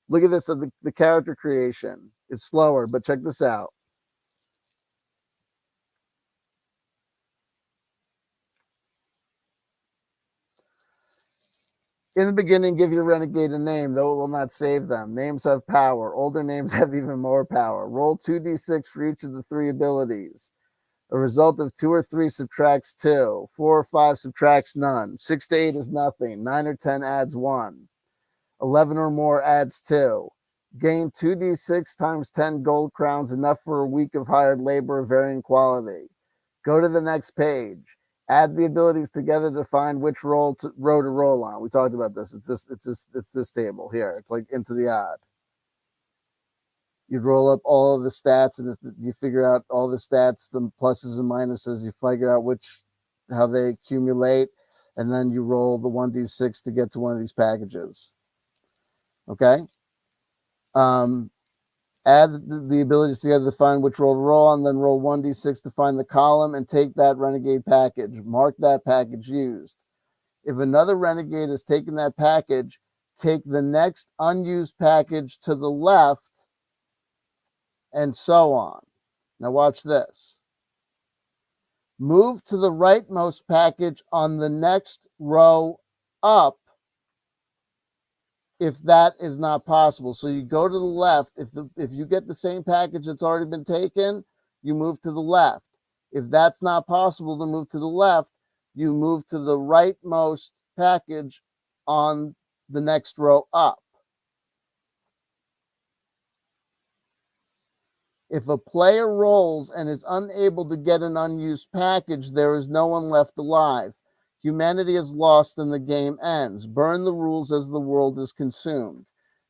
Look at this. The character creation is slower, but check this out. In the beginning, give your renegade a name, though it will not save them. Names have power. Older names have even more power. Roll 2d6 for each of the 3 abilities. A result of 2 or 3 subtracts 2. 4 or 5 subtracts none. 6 to 8 is nothing. 9 or 10 adds 1. 11 or more adds 2. Gain 2d6 times 10 gold crowns, enough for a week of hired labor of varying quality. Go to the next page. Add the abilities together to find which row to roll on. We talked about this. It's this table here. It's like into the odd. You'd roll up all of the stats, and if you figure out all the stats, the pluses and minuses, you figure out how they accumulate, and then you roll the 1d6 to get to one of these packages. Okay? Add the abilities together to find which roll to roll on, then roll 1d6 to find the column and take that renegade package. Mark that package used. If another renegade has taken that package, take the next unused package to the left, and so on. Now watch this. Move to the rightmost package on the next row up if that is not possible. So you go to the left. If you get the same package that's already been taken, you move to the left. If that's not possible to move to the left, you move to the rightmost package on the next row up. If a player rolls and is unable to get an unused package, there is no one left alive. Humanity is lost and the game ends. Burn the rules as the world is consumed.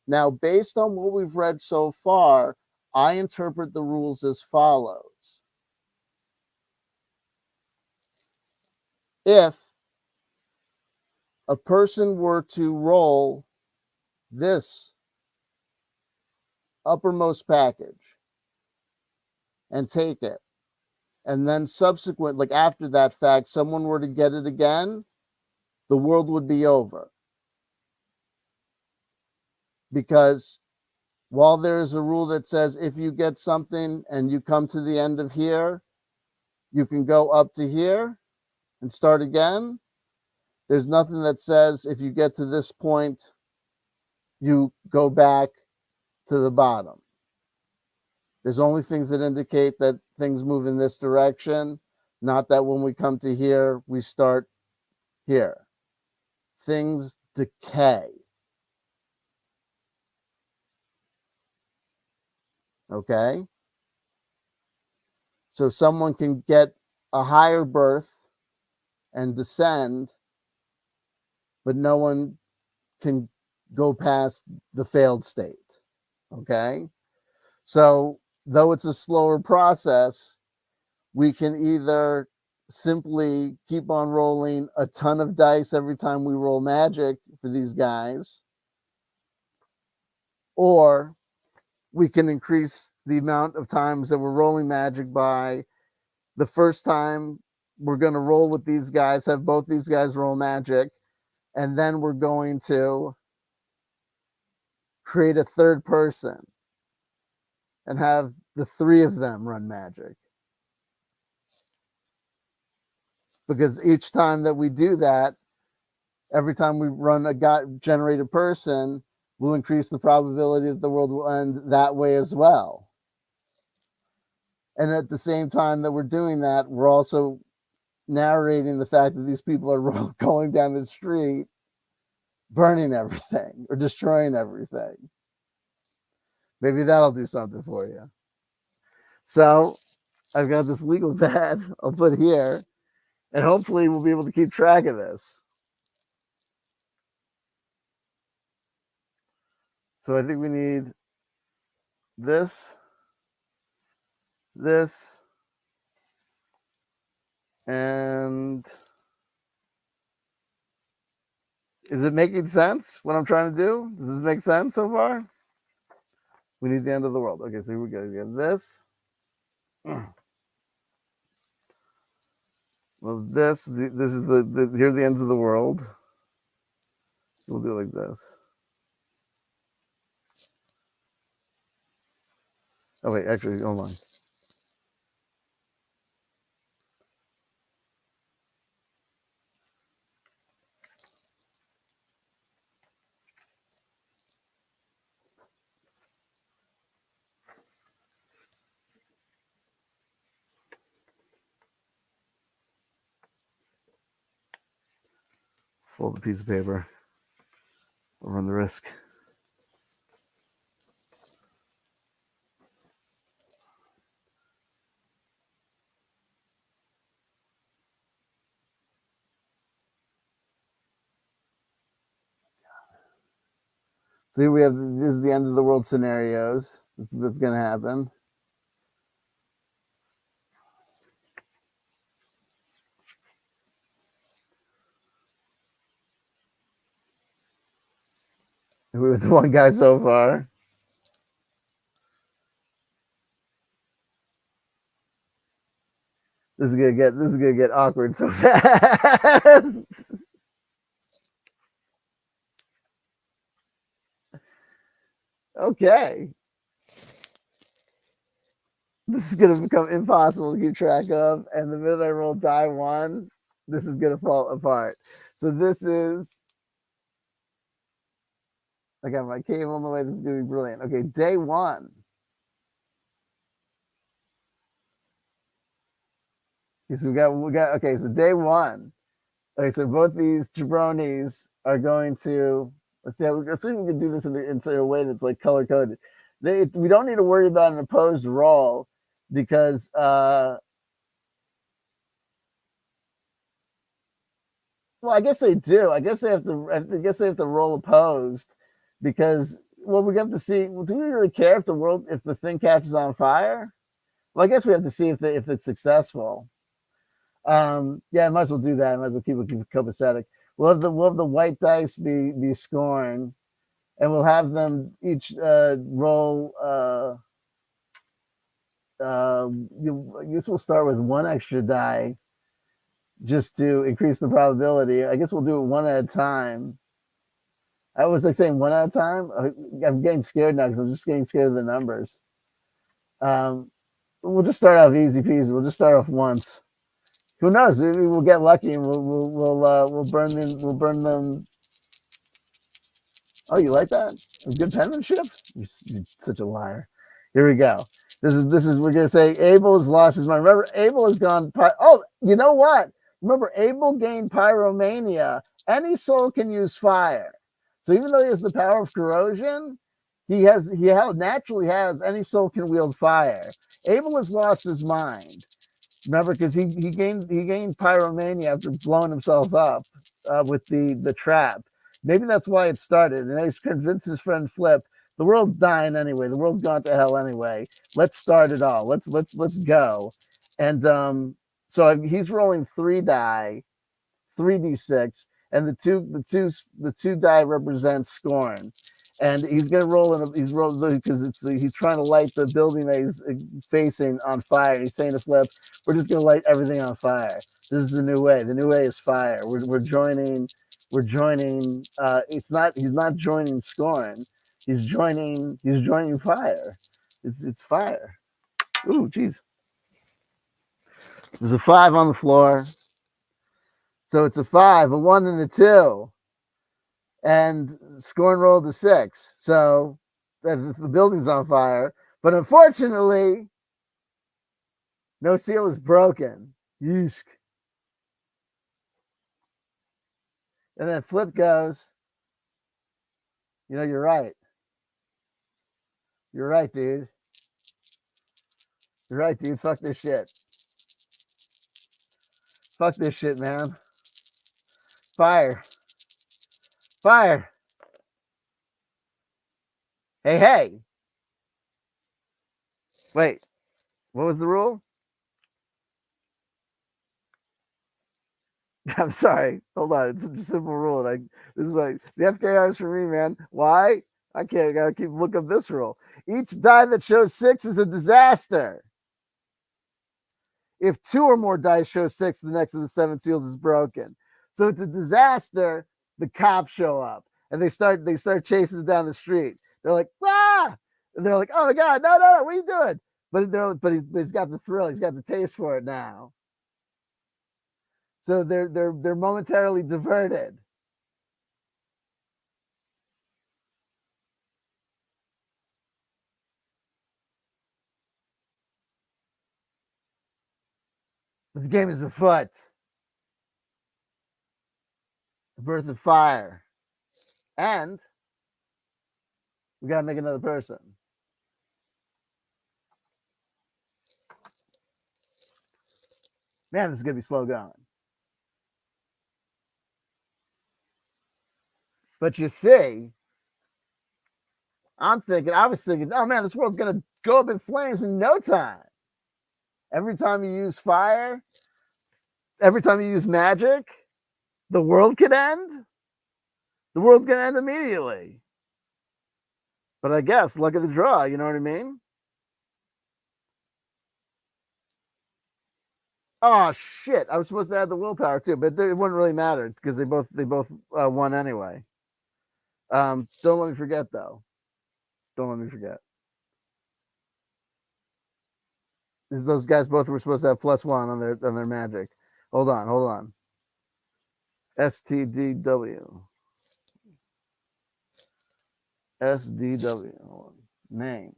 Now, based on what we've read so far, I interpret the rules as follows. If a person were to roll this uppermost package and take it, and then subsequent, like after that fact, someone were to get it again, the world would be over. Because while there is a rule that says if you get something and you come to the end of here, you can go up to here and start again, there's nothing that says if you get to this point, you go back to the bottom. There's only things that indicate that things move in this direction, not that when we come to here, we start here. Things decay. Okay? So someone can get a higher birth and descend, but no one can go past the failed state. Okay? So though it's a slower process, we can either simply keep on rolling a ton of dice every time we roll magic for these guys, or we can increase the amount of times that we're rolling magic by. The first time we're going to roll with these guys, have both these guys roll magic, and then we're going to create a third person and have the 3 of them run magic. Because each time that we do that, every time we run a generated person, we'll increase the probability that the world will end that way as well. And at the same time that we're doing that, we're also narrating the fact that these people are going down the street, burning everything or destroying everything. Maybe that'll do something for you. So I've got this legal pad I'll put here, and hopefully we'll be able to keep track of this. So I think we need this, this, and is it making sense what I'm trying to do? Does this make sense so far? We need the end of the world. Okay, so here we go. We got this. Well, this is here are the ends of the world. We'll do it like this. Oh wait, actually, hold on. Fold the piece of paper. We'll run the risk. See, we have this is the end of the world scenarios. That's going to happen. We're with one guy so far. This is gonna get awkward so fast. Okay. This is gonna become impossible to keep track of, and the minute I roll die one, this is gonna fall apart. So this is I got my cable on the way. This is gonna be brilliant. Okay, day one. Okay, so we got okay, so day one. Okay, so both these jabronis are going to let's see. I think we can do this in a way that's like color coded. We don't need to worry about an opposed roll because well, I guess they do. I guess they have to. I guess they have to roll opposed because well, we have to see. Well, do we really care if the thing catches on fire? Well, I guess we have to see if it's successful. Yeah, I might as well do that. I might as well keep it copacetic. We'll have the white dice be Skorrne, and we'll have them each roll. I guess we'll start with one extra die just to increase the probability. I guess we'll do it one at a time. I was like saying one at a time. I'm getting scared now because I'm just getting scared of the numbers. We'll just start off easy peasy. We'll just start off once. Who knows? Maybe we'll get lucky and we'll burn them. Oh, you like that? Good penmanship? You're such a liar. Here we go. This is we're gonna say Abel has lost his mind. Remember, Abel has gone. Oh, you know what? Remember, Abel gained pyromania. Any soul can use fire. So even though he has the power of corrosion, he naturally has any soul can wield fire. Abel has lost his mind. Remember, because he gained pyromania after blowing himself up with the trap. Maybe that's why it started. And he's convinced his friend Flip, the world's dying anyway. The world's gone to hell anyway. Let's start it all. Let's go. And so he's rolling 3 die, 3d6, and the two die represent Skorrne. And he's gonna roll he's rolling because he's trying to light the building that he's facing on fire. He's saying to Flip, "We're just gonna light everything on fire. This is the new way. The new way is fire. We're joining. We're joining. He's not joining Skorrne. He's joining fire. It's fire. Ooh, geez. There's a 5 on the floor. So it's a 5, a 1, and a 2. And Skorrne rolled a 6. So the building's on fire. But unfortunately, no seal is broken. Yeesh. And then Flip goes, you're right. You're right, dude. You're right, dude. Fuck this shit. Fuck this shit, man. Fire. Fire. Hey, hey. Wait, what was the rule? I'm sorry. Hold on. It's a simple rule. And this is like the FKR is for me, man. Why? I gotta keep looking up this rule. Each die that shows 6 is a disaster. If 2 or more dice show 6, the next of the 7 seals is broken. So it's a disaster. The cops show up and they start chasing them down the street. They're like, ah! And they're like, oh my god, no, what are you doing? But he's got the thrill. He's got the taste for it now. So they're momentarily diverted. But the game is afoot. The birth of fire. And we gotta make another person. Man, this is gonna be slow going. But you see, I was thinking, oh man, this world's gonna go up in flames in no time. Every time you use fire, every time you use magic, the world could end. The world's gonna end immediately. But I guess look at the draw, you know what I mean? Oh shit! I was supposed to add the willpower too, but it wouldn't really matter because they both won anyway. Don't let me forget though. Don't let me forget. Those guys both were supposed to have +1 on their magic. Hold on. STDW. SDW. Name.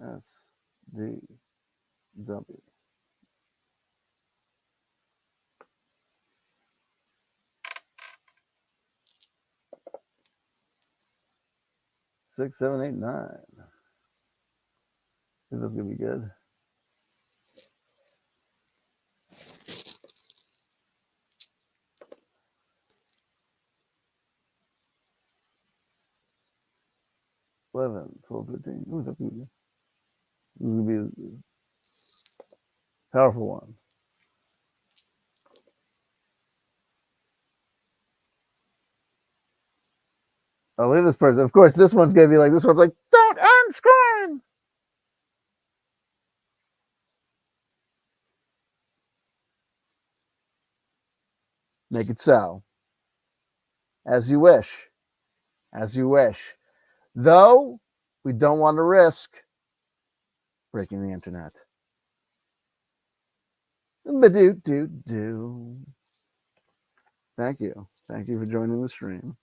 SDW. 6, 7, 8, 9. I think that's gonna be good. $11, $12, $13. Ooh, that's gonna be good. This is gonna be a powerful one. Oh, look at this person. Of course, this one's gonna be like, don't end Skorrne. Make it so. As you wish. As you wish. Though we don't want to risk breaking the internet. Ba-do-do-do. Thank you. Thank you for joining the stream.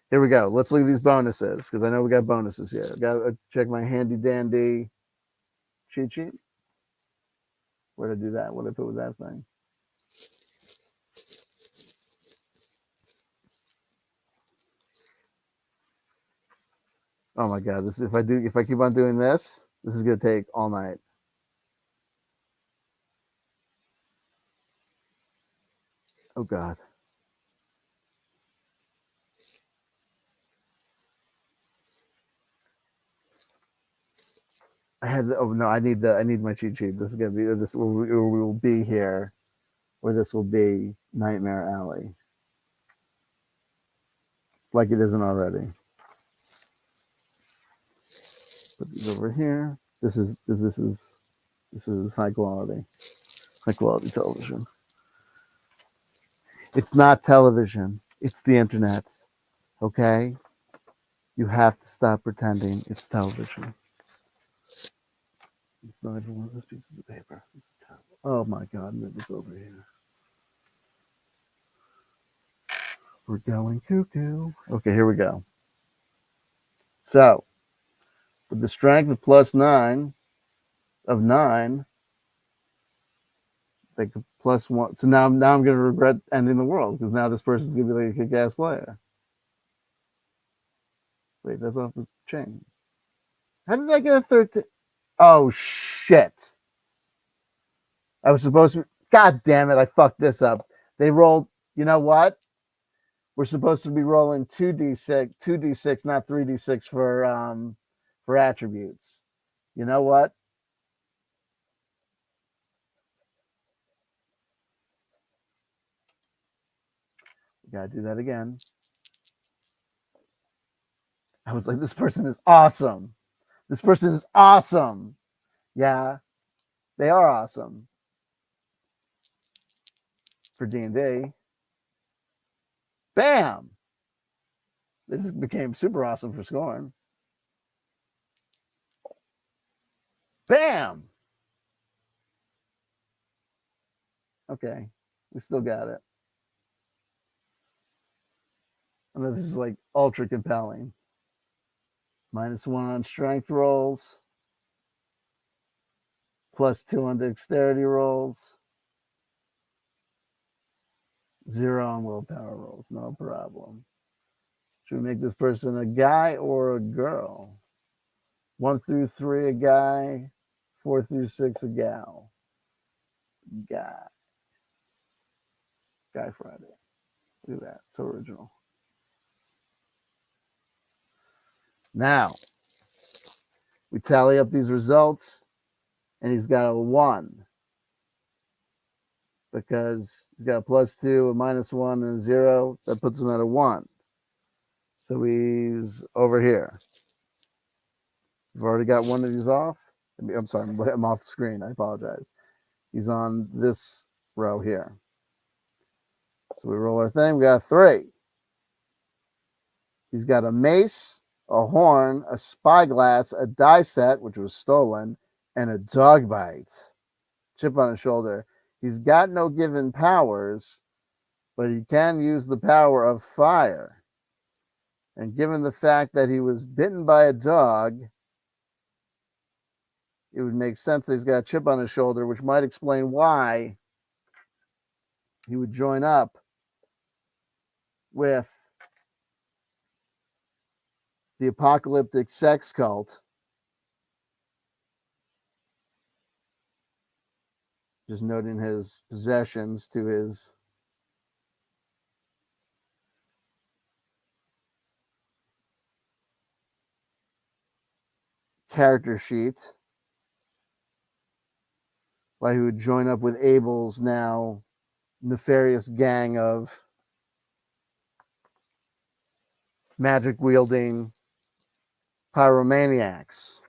Here we go. Let's look at these bonuses because I know we got bonuses here. I got to check my handy dandy cheat sheet. Where to do that? What did I put with that thing? Oh my god! If I keep on doing this, this is gonna take all night. Oh god. I need my cheat sheet. This is gonna be this. We will be here, or this will be Nightmare Alley, like it isn't already. Put these over here. This is high quality television. It's not television. It's the internet. Okay, you have to stop pretending it's television. It's not even one of those pieces of paper. This is terrible. Oh my god, move this over here. We're going cuckoo. Okay, here we go. So, with the strength of +9 of 9, they could +1. So now I'm going to regret ending the world because now this person's going to be like a kick-ass player. Wait, that's off the chain. How did I get a 13? Oh, shit. I was supposed to. God damn it, I fucked this up. They rolled. You know what? We're supposed to be rolling 2d6, not 3d6 for attributes. You know what? We gotta do that again. I was like, this person is awesome. This person is awesome. Yeah, they are awesome for D&D. Bam! They just became super awesome for Skorrne. Bam! Okay, we still got it. I know this is like ultra compelling. -1 on strength rolls, +2 on dexterity rolls, 0 on willpower rolls. No problem. Should we make this person a guy or a girl? 1 through 3 a guy, 4 through 6 a gal. Guy. Guy Friday. Look at that. So original. Now, we tally up these results, and he's got a 1 because he's got a +2, a -1, and a 0. That puts him at a 1. So he's over here. We've already got one of these off. I'm sorry, I'm off the screen. I apologize. He's on this row here. So we roll our thing. We got 3. He's got a mace, a horn, a spyglass, a die set, which was stolen, and a dog bite. Chip on his shoulder. He's got no given powers, but he can use the power of fire. And given the fact that he was bitten by a dog, it would make sense that he's got a chip on his shoulder, which might explain why he would join up with the apocalyptic sex cult. Just noting his possessions to his character sheet. Why he would join up with Abel's now nefarious gang of magic wielding pyromaniacs.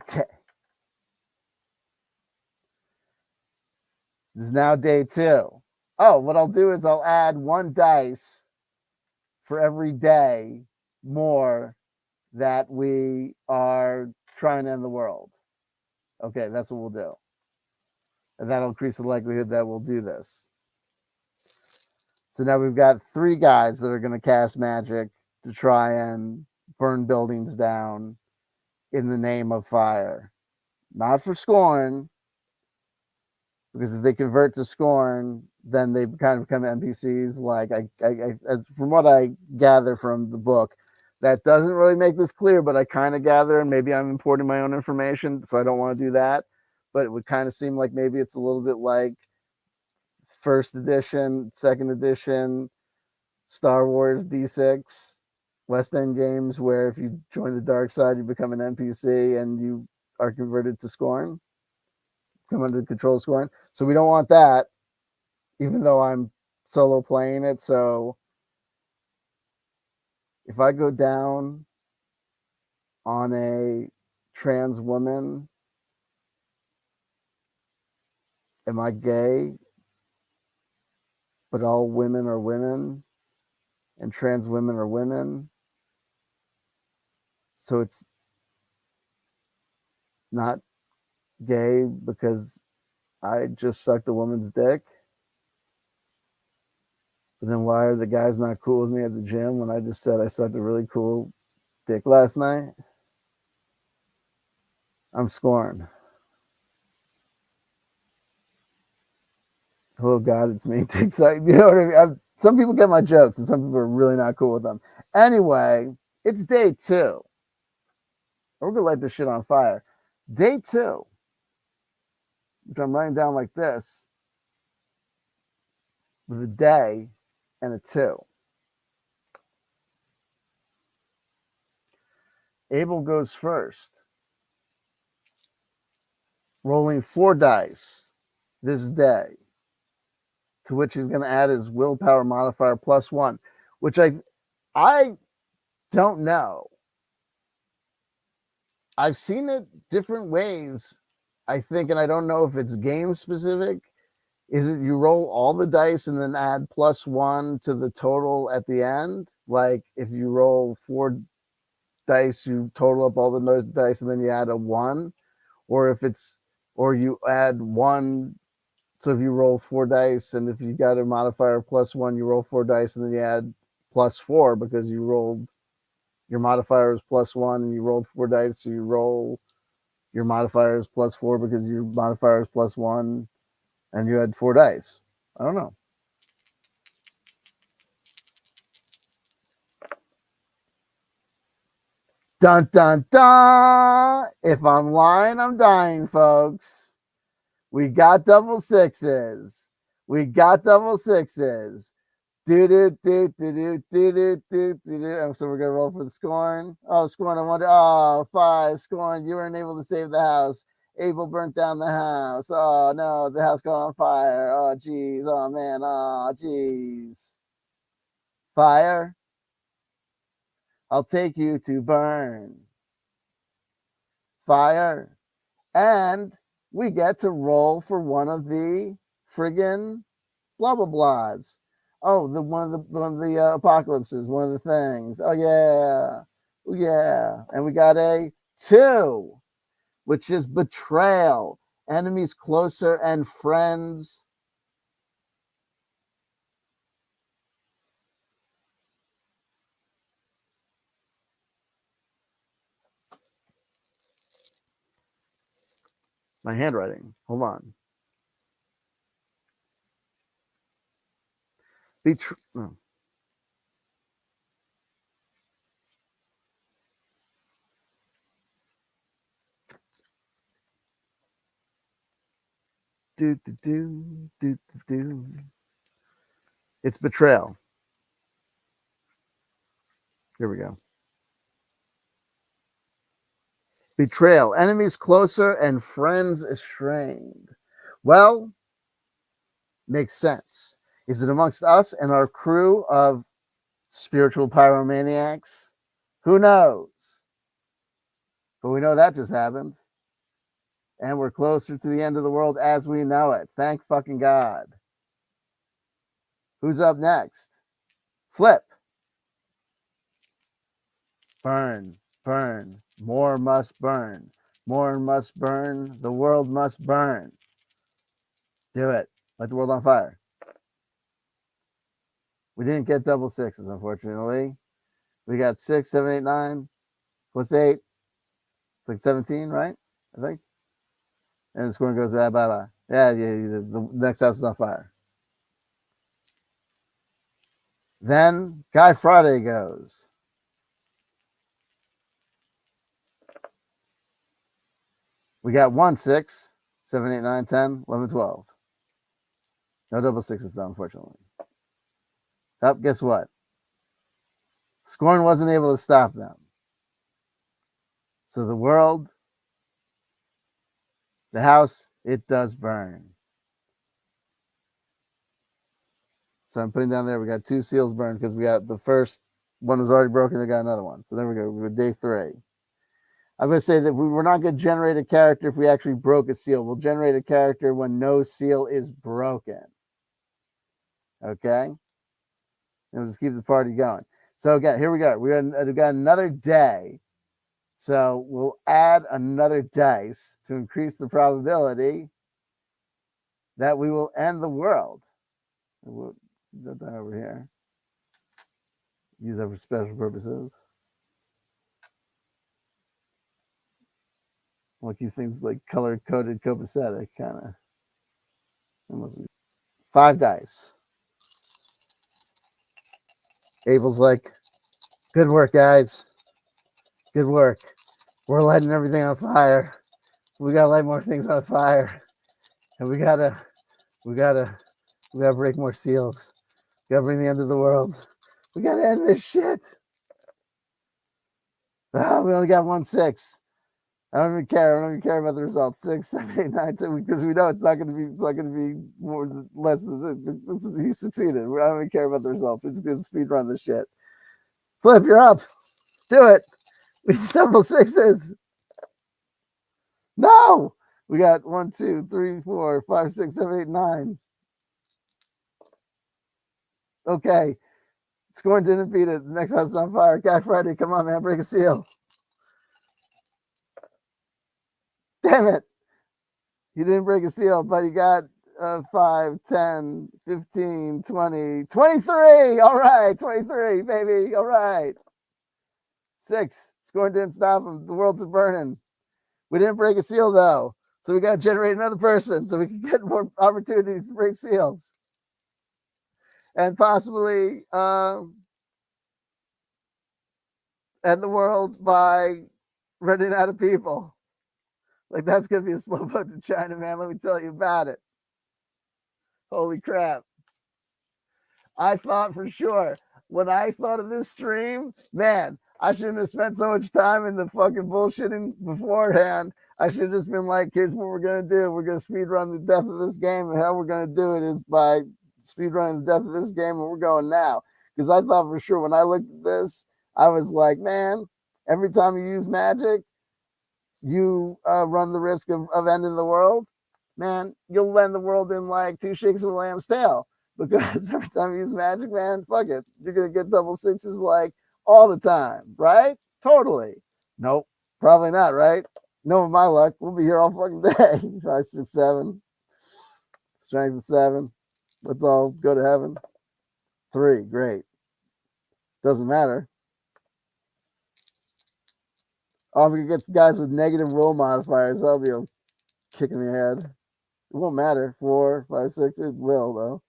Okay. This is now day 2. Oh, what I'll do is I'll add 1 dice for every day more that we are trying to end the world. Okay, that's what we'll do. And that'll increase the likelihood that we'll do this. So now we've got 3 guys that are going to cast magic to try and burn buildings down in the name of fire. Not for Skorrne, because if they convert to Skorrne, then they kind of become NPCs. Like from what I gather from the book, that doesn't really make this clear, but I kind of gather, and maybe I'm importing my own information, so I don't want to do that. But it would kind of seem like maybe it's a little bit like first edition, second edition, Star Wars D6, West End games, where if you join the dark side, you become an NPC and you are converted to Skorrne, come under the control of Skorrne. So we don't want that, even though I'm solo playing it. So if I go down on a trans woman, am I gay? But all women are women, and trans women are women. So it's not gay because I just sucked a woman's dick. But then why are the guys not cool with me at the gym when I just said I sucked a really cool dick last night? I'm Skorrne. Oh God, it's me. Dick suck. You know what I mean? Some people get my jokes, and some people are really not cool with them. Anyway, it's day 2. We're gonna light this shit on fire. Day 2, which I'm writing down like this, with a day and a 2. Abel goes first, rolling 4 dice this day, to which he's going to add his willpower modifier +1, which I don't know. I've seen it different ways, I think, and I don't know if it's game specific. Is it you roll all the dice and then add +1 to the total at the end? Like if you roll 4 dice, you total up all the dice and then you add a 1, or if it's, or you add 1. So if you roll 4 dice and if you got a modifier +1, you roll 4 dice and then you add +4 because you rolled, your modifier is +1 and you rolled 4 dice, so you roll your modifier is +4 because your modifier is +1 and you had 4 dice. I don't know. Dun dun dun! If I'm lying, I'm dying, folks. We got double sixes. We got double sixes. Do do do do do do do do do. So we're gonna roll for the Skorrne. Oh, Skorrne, I wonder. Oh, 5, Skorrne. You weren't able to save the house. Abel burnt down the house. Oh no, the house caught on fire. Oh geez. Oh man. Oh geez. Fire. I'll take you to burn. Fire. And we get to roll for one of the friggin' blah blah blahs. Oh, one of the apocalypses, one of the things. Oh yeah, oh yeah, and we got a 2, which is betrayal. Enemies closer and friends. My handwriting. Hold on. Oh. Do do do do do do. It's betrayal. Here we go. Betrayal. Enemies closer and friends estranged. Well, makes sense. Is it amongst us and our crew of spiritual pyromaniacs? Who knows? But we know that just happened. And we're closer to the end of the world as we know it. Thank fucking God. Who's up next? Flip. Burn, burn. More must burn. More must burn. The world must burn. Do it. Light the world on fire. We didn't get double sixes, unfortunately. We got 6, 7, 8, 9 plus 8. It's like 17, right? I think. And the scoring goes, bye, bye, bye. Yeah, the next house is on fire. Then Guy Friday goes. We got 1, 6, 7, 8, 9, 10, 11, 12. No double sixes, though, unfortunately. Oh, guess what? Scorn wasn't able to stop them. So the world, the house, it does burn. So I'm putting down there, we got 2 seals burned because we got the first one was already broken, they got another one. So there we go, with day 3. I'm going to say that we're not going to generate a character if we actually broke a seal. We'll generate a character when no seal is broken. Okay? And we'll just keep the party going. So again, here we go. We got another day. So we'll add another dice to increase the probability that we will end the world. Put that over here. Use that for special purposes. I'll keep things like color coded, copacetic, kind of. Almost 5 dice. Abel's like, good work, guys. Good work. We're lighting everything on fire. We gotta light more things on fire, and we gotta break more seals. We gotta bring the end of the world. We gotta end this shit. We only got 1 6. I don't even care. I don't even care about the results. 6, 7, 8, 9, 10, because we know it's not gonna be more less than he succeeded. I don't even care about the results. We're just gonna speed run this shit. Flip, you're up. Do it. We double 6s. No. We got 1, 2, 3, 4, 5, 6, 7, 8, 9. Okay. Skorrne didn't beat it. The next house is on fire. Guy Friday, come on, man. Break a seal. Damn it. He didn't break a seal, but he got 5, 10, 15, 20, 23. All right. 23, baby. All right. 6. Skorrne didn't stop him. The world's burning. We didn't break a seal, though. So we got to generate another person so we can get more opportunities to break seals. And possibly end the world by running out of people. Like, that's going to be a slow boat to China, man. Let me tell you about it. Holy crap. I thought for sure, when I thought of this stream, man, I shouldn't have spent so much time in the fucking bullshitting beforehand. I should have just been like, here's what we're going to do. We're going to speed run the death of this game. And how we're going to do it is by speed running the death of this game. And we're going now. Because I thought for sure when I looked at this, I was like, man, every time you use magic, you run the risk of ending the world. Man, you'll end the world in like 2 shakes of a lamb's tail. Because every time you use magic, man, fuck it. You're going to get double 6s like all the time, right? Totally. Nope. Probably not, right? No, with my luck, we'll be here all fucking day. 5, 6, 7. Strength of 7. Let's all go to heaven. 3. Great. Doesn't matter. Oh, I'm going to get guys with negative will modifiers. That'll be a kick in the head. It won't matter. 4, 5, 6. It will, though.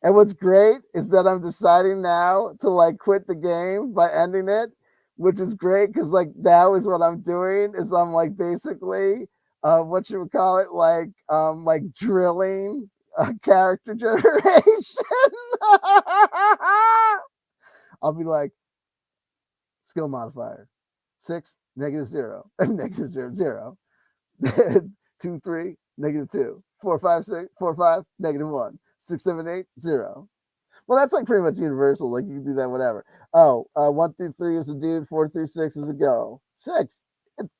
And what's great is that I'm deciding now to like quit the game by ending it, which is great because like now is what I'm doing is I'm like basically what you would call it like drilling character generation. I'll be like skill modifier 6 -0 -0 0 2 3 -2 4 5 6 4 5 -1 6 7 8 0. Well, that's like pretty much universal. Like you can do that, whatever. Oh, 1 through 3 is a dude. 4 through 6 is a girl. 6,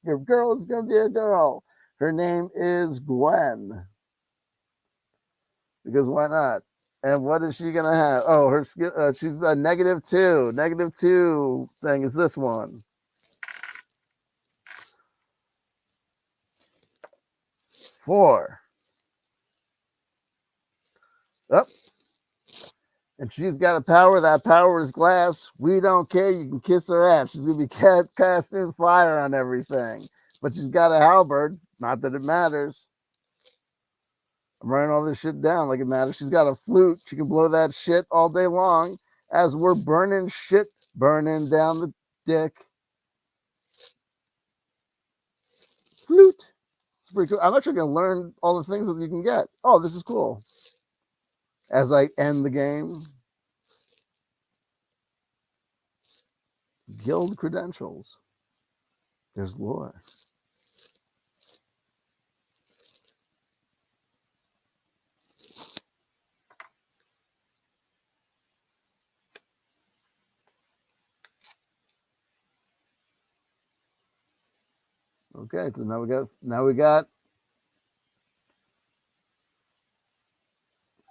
your girl is gonna be a girl. Her name is Gwen. Because why not? And what is she gonna have? Oh, her skill. She's a -2. -2 thing is this one. 4. Up. And she's got a power. That power is glass. We don't care. You can kiss her ass. She's going to be casting fire on everything. But she's got a halberd. Not that it matters. I'm writing all this shit down like it matters. She's got a flute. She can blow that shit all day long as we're burning shit, burning down the dick. Flute. It's pretty cool. I'm actually going to learn all the things that you can get. Oh, this is cool. As I end the game. Guild credentials. There's lore. Okay, so now we got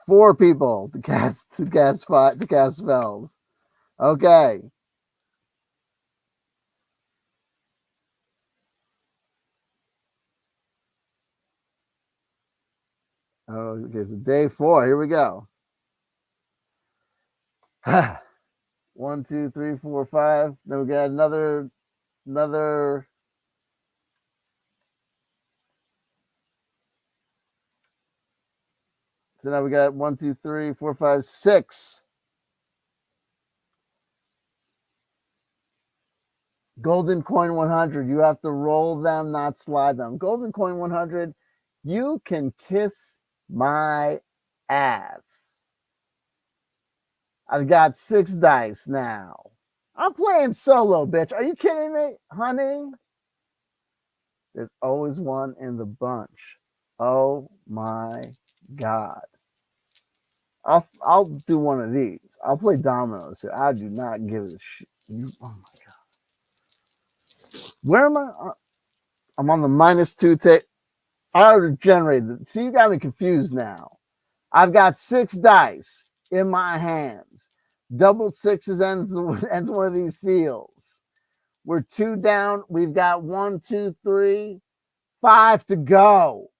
4 people to cast spells. Okay. Oh, okay, so day 4. Here we go. 1, 2, 3, 4, 5. Then we got another. So now we got 1, 2, 3, 4, 5, 6. Golden coin 100. You have to roll them, not slide them. Golden coin 100. You can kiss my ass. I've got 6 dice now. I'm playing solo, bitch. Are you kidding me, honey? There's always one in the bunch. Oh my God. I'll do one of these. I'll play dominoes here. I do not give a shit. Oh my God. Where am I? I'm on the -2 take. I already generated. See, you got me confused now. I've got 6 dice in my hands. Double sixes ends one of these seals. We're 2 down. We've got 1, 2, 3, 5 to go.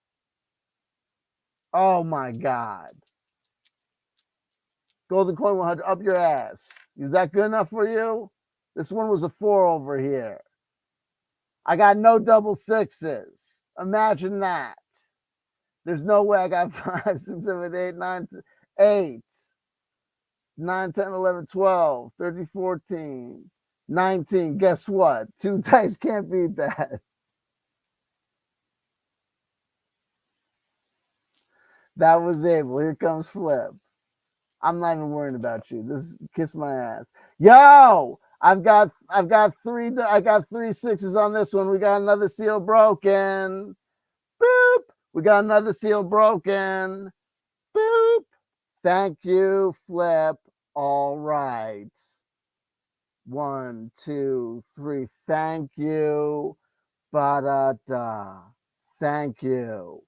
Oh my God. Golden coin 100 up your ass. Is that good enough for you? This one was a 4 over here. I got no double sixes. Imagine that. There's no way I got 5, 6, 7, 8, 9, 8, 9, 10, 11, 12, 13, 14, 19. Guess what? 2 dice can't beat that. That was able. Here comes Flip. I'm not even worrying about you. This kiss my ass. Yo, I've got 3 6s on this one. We got another seal broken. Boop. We got another seal broken. Boop. Thank you, Flip. All right. 1, 2, 3. Thank you. Ba-da-da. Thank you.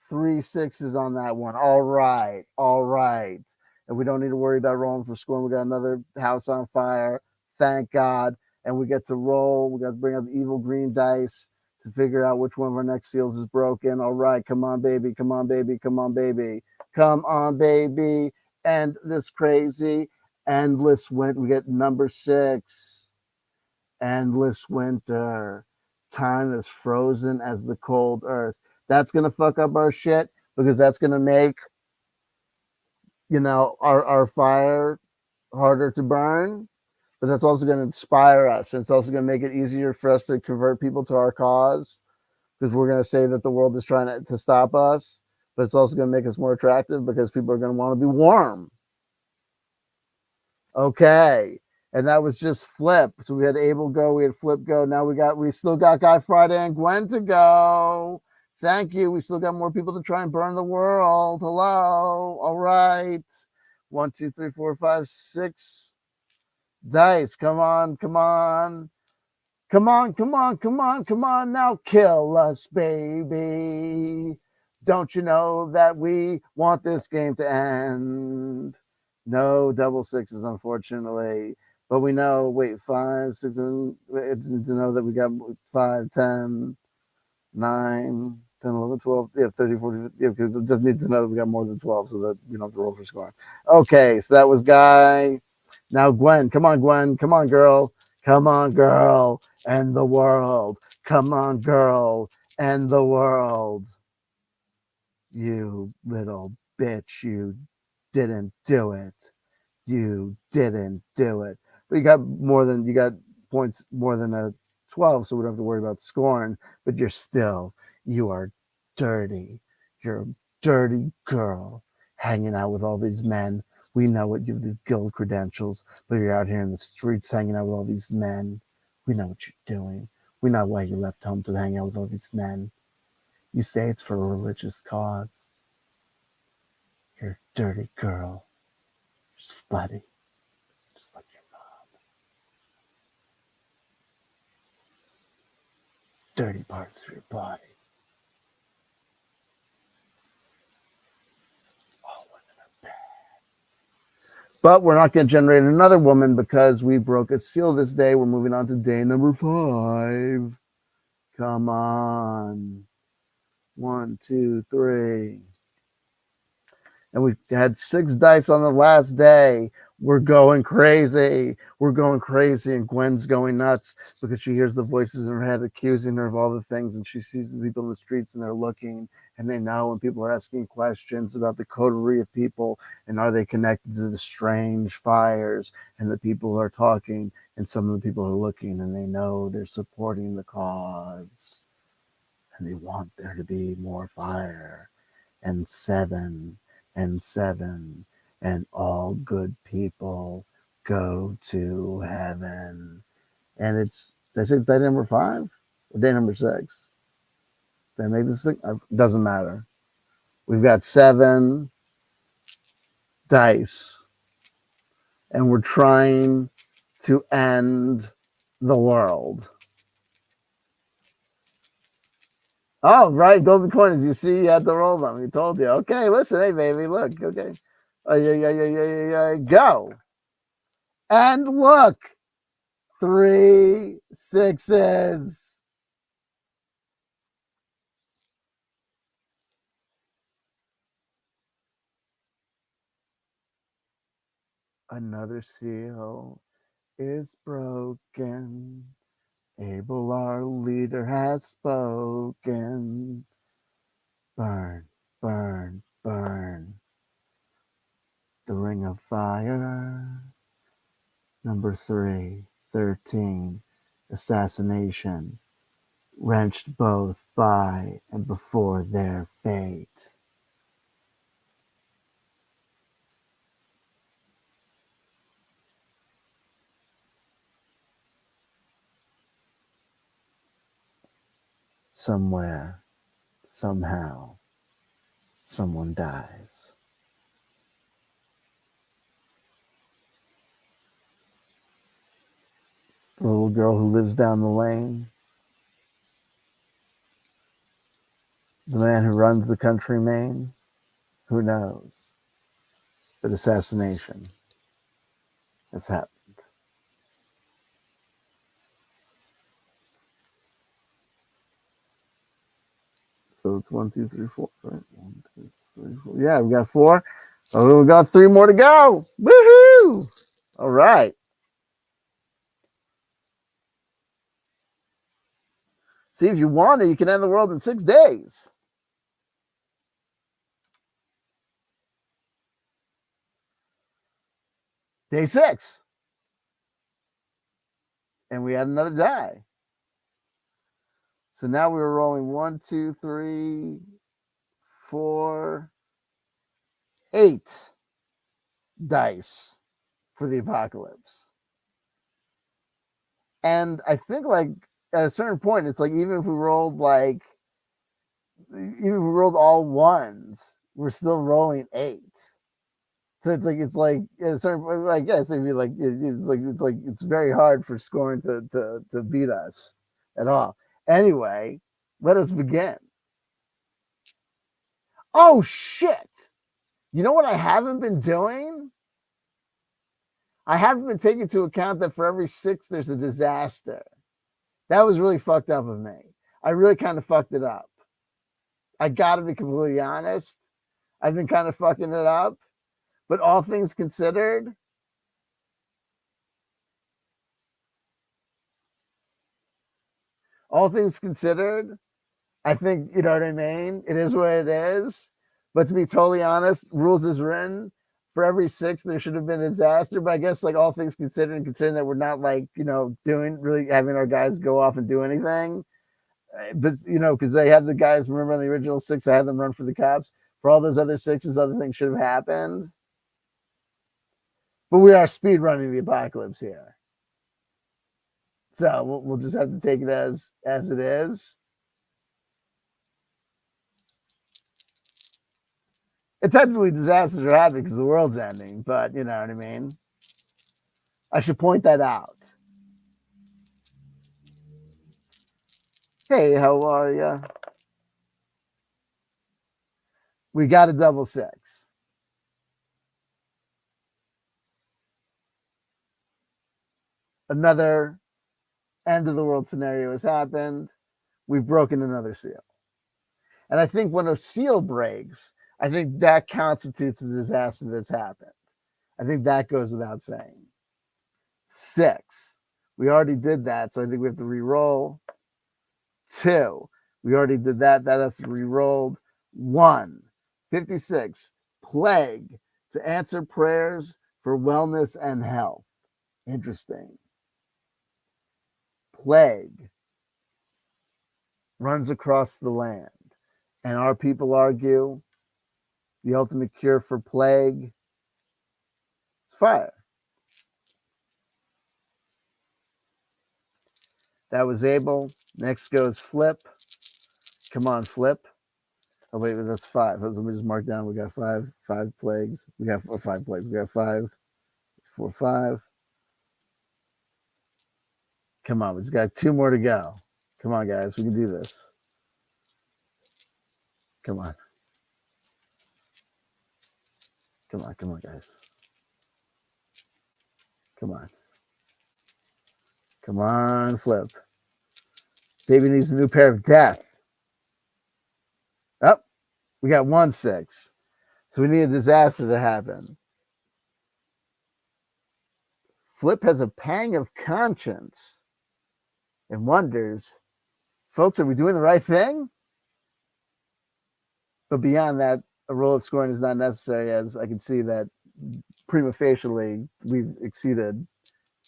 3 6s on that one. All right. All right. And we don't need to worry about rolling for scoring. We got another house on fire. Thank God. And we get to roll. We got to bring out the evil green dice to figure out which one of our next seals is broken. All right. Come on, baby. Come on, baby. Come on, baby. Come on, baby. And this crazy endless winter. We get number 6. Endless winter. Time is frozen as the cold earth. That's going to fuck up our shit because that's going to make, our fire harder to burn, but that's also going to inspire us. And it's also going to make it easier for us to convert people to our cause because we're going to say that the world is trying to stop us, but it's also going to make us more attractive because people are going to want to be warm. Okay. And that was just Flip. So we had Abel go, we had Flip go. Now we still got Guy Friday and Gwen to go. Thank you. We still got more people to try and burn the world. Hello. All right. 1, 2, 3, 4, 5, 6 dice. Come on, come on. Come on, come on, come on, come on. Now kill us, baby. Don't you know that we want this game to end? No double sixes, unfortunately. But we know, 5, 6, 7, it's to know that we got 5, 10, 9, 10, 11, 12, 30, 40, because just need to know that we got more than 12 so that we don't have to roll for scoring. Okay, so that was Guy. Now Gwen, come on, Gwen. Come on, girl. Come on, girl. And the world. Come on, girl. And the world. You little bitch, you didn't do it. You didn't do it. But you got points more than a 12, so we don't have to worry about scoring. But you are dirty. You're a dirty girl hanging out with all these men. We know what you have these guild credentials, but you're out here in the streets hanging out with all these men. We know what you're doing. We know why you left home to hang out with all these men. You say it's for a religious cause. You're a dirty girl. You're slutty. Just like your mom. Dirty parts of your body. All women are bad. But we're not going to generate another woman because we broke a seal this day. We're moving on to day number 5. Come on. 1, 2, 3. and we had 6 dice on the last day. We're going crazy. We're going crazy, and Gwen's going nuts because she hears the voices in her head accusing her of all the things, and she sees the people in the streets, and they're looking, and they know when people are asking questions about the coterie of people, and are they connected to the strange fires, and the people are talking, and some of the people are looking, and they know they're supporting the cause, and they want there to be more fire, and 7 and 7, and all good people go to heaven. And it's, that's it, day number 5 or day number 6. Did I make this thing? Doesn't matter. We've got 7 dice, and we're trying to end the world. Oh, right, golden coins. You see, you had to roll them. He told you. Okay, listen, hey, baby, look. Okay, yeah, go. And look, 3 6s. Another seal is broken. Abel, our leader, has spoken. Burn, burn, burn. The ring of fire. Number 3, 13. Assassination. Wrenched both by and before their fate. Somewhere, somehow, someone dies. The little girl who lives down the lane. The man who runs the country Maine. Who knows? But assassination has happened. So it's 1, 2, 3, 4, right? 1, 2, 3, 4. Yeah, we got 4. Oh, we got 3 more to go. Woohoo! All right. See, if you want to, you can end the world in 6 days. Day 6. And we had another die. So now we were rolling 1, 2, 3, 4, 8 dice for the apocalypse. And I think, like, at a certain point, it's like, even if we rolled all ones, we're still rolling 8. So it's like at a certain point, I guess it'd be like, it's very hard for Skorrne to beat us at all. Anyway, let us begin. Oh shit! You know what I haven't been doing? I haven't been taking into account that for every 6 there's a disaster. That was really fucked up of me. I really kind of fucked it up. I gotta be completely honest. I've been kind of fucking it up. But all things considered, I think, you know what I mean? It is what it is. But to be totally honest, rules is written. For every 6, there should have been a disaster. But I guess, like, all things considered, and considering that we're not, like, having our guys go off and do anything. But, because they had the guys, remember on the original 6, I had them run for the cops. For all those other 6s, other things should have happened. But we are speed running the apocalypse here. So we'll just have to take it as it is. It's technically disasters are happening because the world's ending, but you know what I mean? I should point that out. Hey, how are you? We got a double 6. Another end of the world scenario has happened. We've broken another seal. And I think when a seal breaks, I think that constitutes the disaster that's happened. I think that goes without saying. 6. We already did that, so I think we have to re-roll. 2. We already did that. That has to be re-rolled. 1. 56. Plague to answer prayers for wellness and health. Interesting. Plague runs across the land. And our people argue the ultimate cure for plague is fire. That was Abel. Next goes Flip. Come on, Flip. Oh, wait, that's 5. Let me just mark down. We got 5 plagues. We got 5 plagues. We got 5, 4, 5. Come on, we just got 2 more to go. Come on, guys. We can do this. Come on. Come on, guys. Come on. Come on, Flip. Baby needs a new pair of death. Oh, we got 1 6. So we need a disaster to happen. Flip has a pang of conscience and wonders, folks, are we doing the right thing? But beyond that, a roll of Skorrne is not necessary, as I can see that prima facially we've exceeded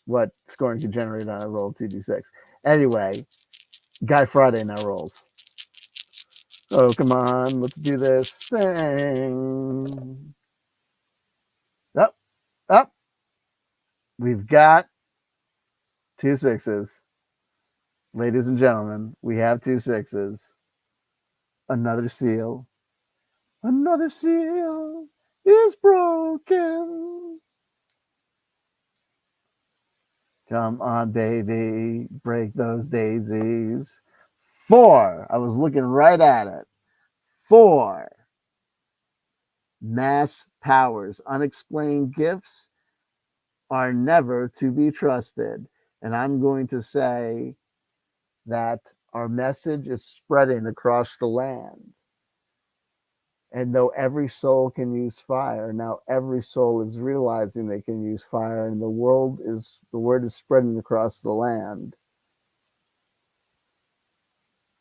what Skorrne could generate on a roll of 2d6. Anyway, Guy Friday now rolls. Oh, come on, let's do this thing. Up, up. We've got 2 6s. Ladies and gentlemen, we have 2 6s. Another seal. Another seal is broken. Come on, baby. Break those daisies. 4. I was looking right at it. 4. Mass powers. Unexplained gifts are never to be trusted. And I'm going to say that our message is spreading across the land. And though every soul can use fire, now every soul is realizing they can use fire, and the word is spreading across the land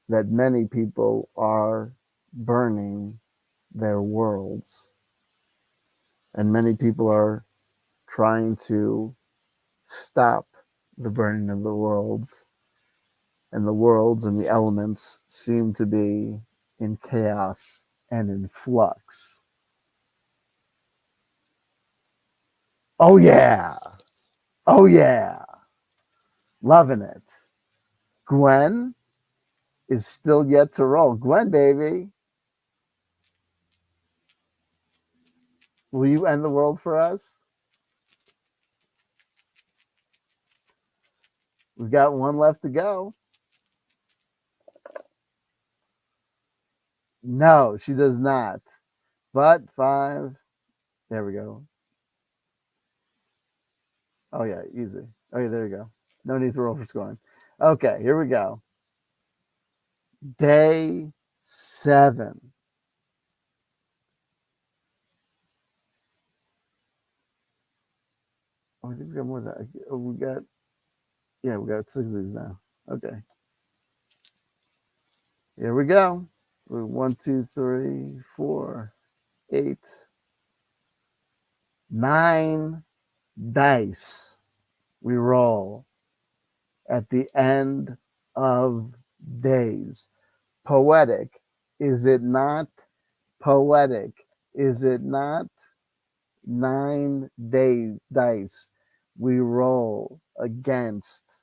that many people are burning their worlds. And many people are trying to stop the burning of the worlds. And the worlds and the elements seem to be in chaos and in flux. Oh, yeah. Oh, yeah. Loving it. Gwen is still yet to roll. Gwen, baby. Will you end the world for us? We've got 1 left to go. No, she does not. But 5. There we go. Oh, yeah, easy. Oh, yeah, there you go. No need to roll for Skorrne. Okay, here we go. Day 7. Oh, I think we got more than that. Oh, we got 6 of these now. Okay. Here we go. 1, 2, 3, 4, 8, 9 dice we roll at the end of days. Poetic, is it not? Poetic, is it not? 9 dice we roll against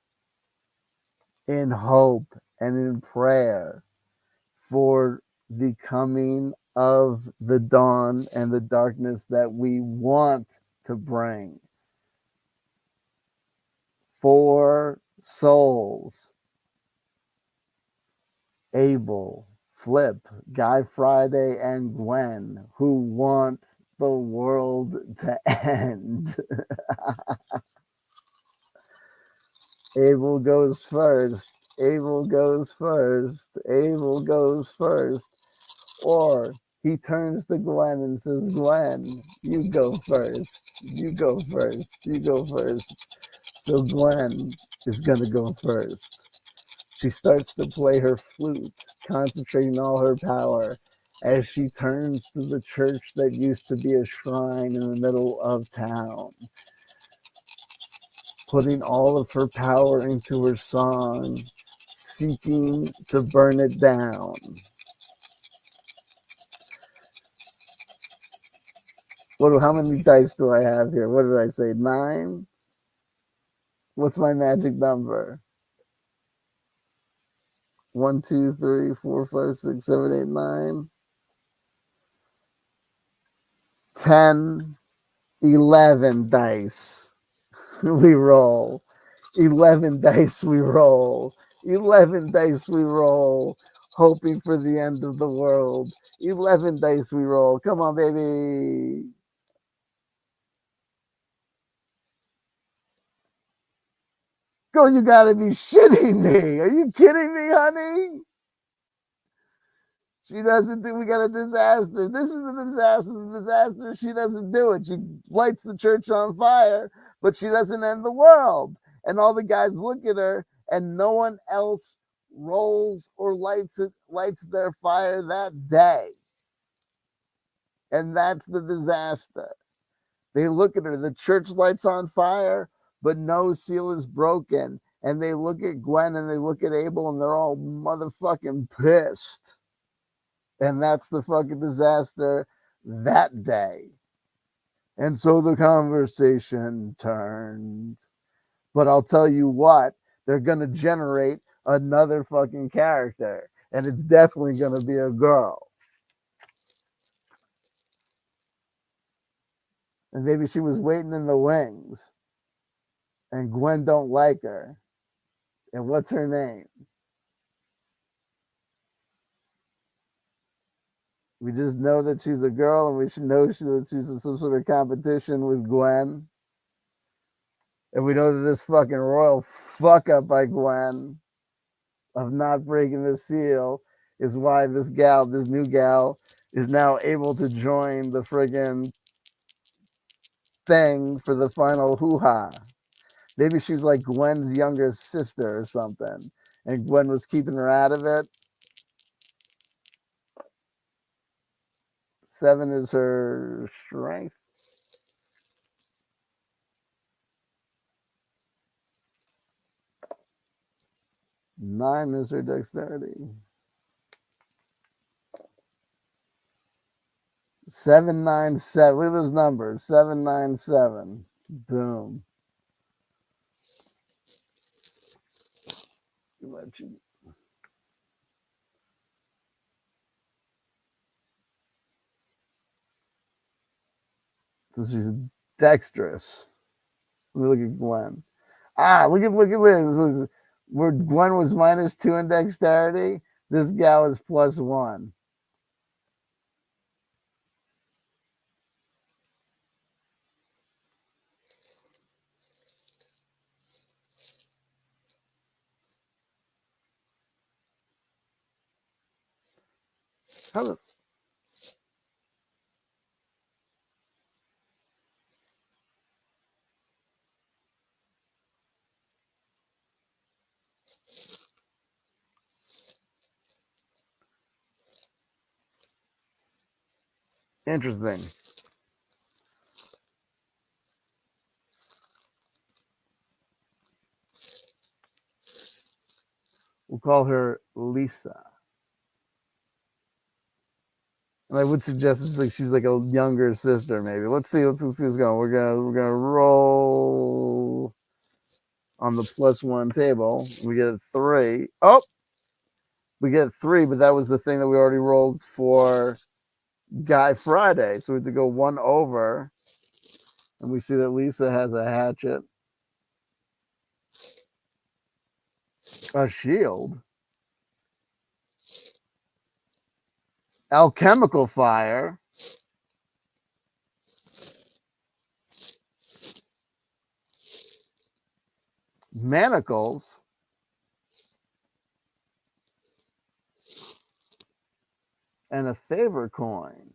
in hope and in prayer for the coming of the dawn and the darkness that we want to bring. 4 souls. Abel, Flip, Guy Friday, and Gwen, who want the world to end. Abel goes first. Abel goes first. Abel goes first. Or he turns to Gwen and says, Gwen, you go first. You go first. You go first. So Gwen is going to go first. She starts to play her flute, concentrating all her power as she turns to the church that used to be a shrine in the middle of town, putting all of her power into her song, seeking to burn it down. How many dice do I have here? What did I say? 9? What's my magic number? 1, 2, 3, 4, 5, 6, 7, 8, 9, 10, 11 dice. We roll. 11 dice we roll. 11 dice we roll. Hoping for the end of the world. 11 dice we roll. Come on, baby. Go, you gotta be shitting me. Are you kidding me, honey? She doesn't do. We got a disaster. This is the disaster. The disaster. She doesn't do it. She lights the church on fire, but she doesn't end the world. And all the guys look at her, and no one else rolls or lights their fire that day. And that's the disaster. They look at her. The church lights on fire, but no seal is broken. And they look at Gwen and they look at Abel, and they're all motherfucking pissed. And that's the fucking disaster that day. And so the conversation turned. But I'll tell you what, they're going to generate another fucking character. And it's definitely going to be a girl. And maybe she was waiting in the wings. And Gwen don't like her. And what's her name? We just know that she's a girl, and we should know that she's in some sort of competition with Gwen. And we know that this fucking royal fuck up by Gwen of not breaking the seal is why this new gal, is now able to join the friggin' thing for the final hoo-ha. Maybe she was like Gwen's younger sister or something, and Gwen was keeping her out of it. 7 is her strength. 9 is her dexterity. 797. Look at those numbers. 797. Boom. So she's dexterous. Let me look at Gwen. Look at this. Where Gwen was -2 in dexterity, this gal is +1. How the interesting. We'll call her Lisa. And I would suggest it's like she's like a younger sister, maybe. Let's see what's going. We're gonna roll on the +1 table. We get a 3. Oh, we get 3, but that was the thing that we already rolled for Guy Friday. So we have to go 1 over. And we see that Lisa has a hatchet, a shield, alchemical fire, manacles, and a favor coin.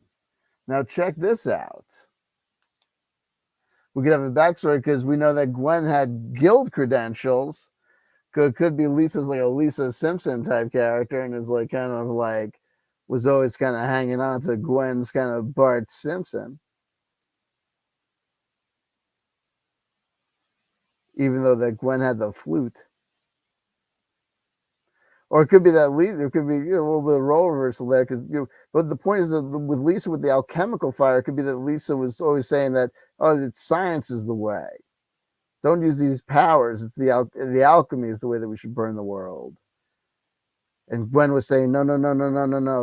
Now check this out. We could have a backstory because we know that Gwen had guild credentials. Could be Lisa's like a Lisa Simpson type character, and is like kind of like was always kind of hanging on to Gwen's kind of Bart Simpson, even though that Gwen had the flute. Or it could be that Lisa, there could be a little bit of role reversal there because but the point is that with Lisa with the alchemical fire, it could be that Lisa was always saying that it's science is the way. Don't use these powers. It's the alchemy is the way that we should burn the world. And Gwen was saying, no.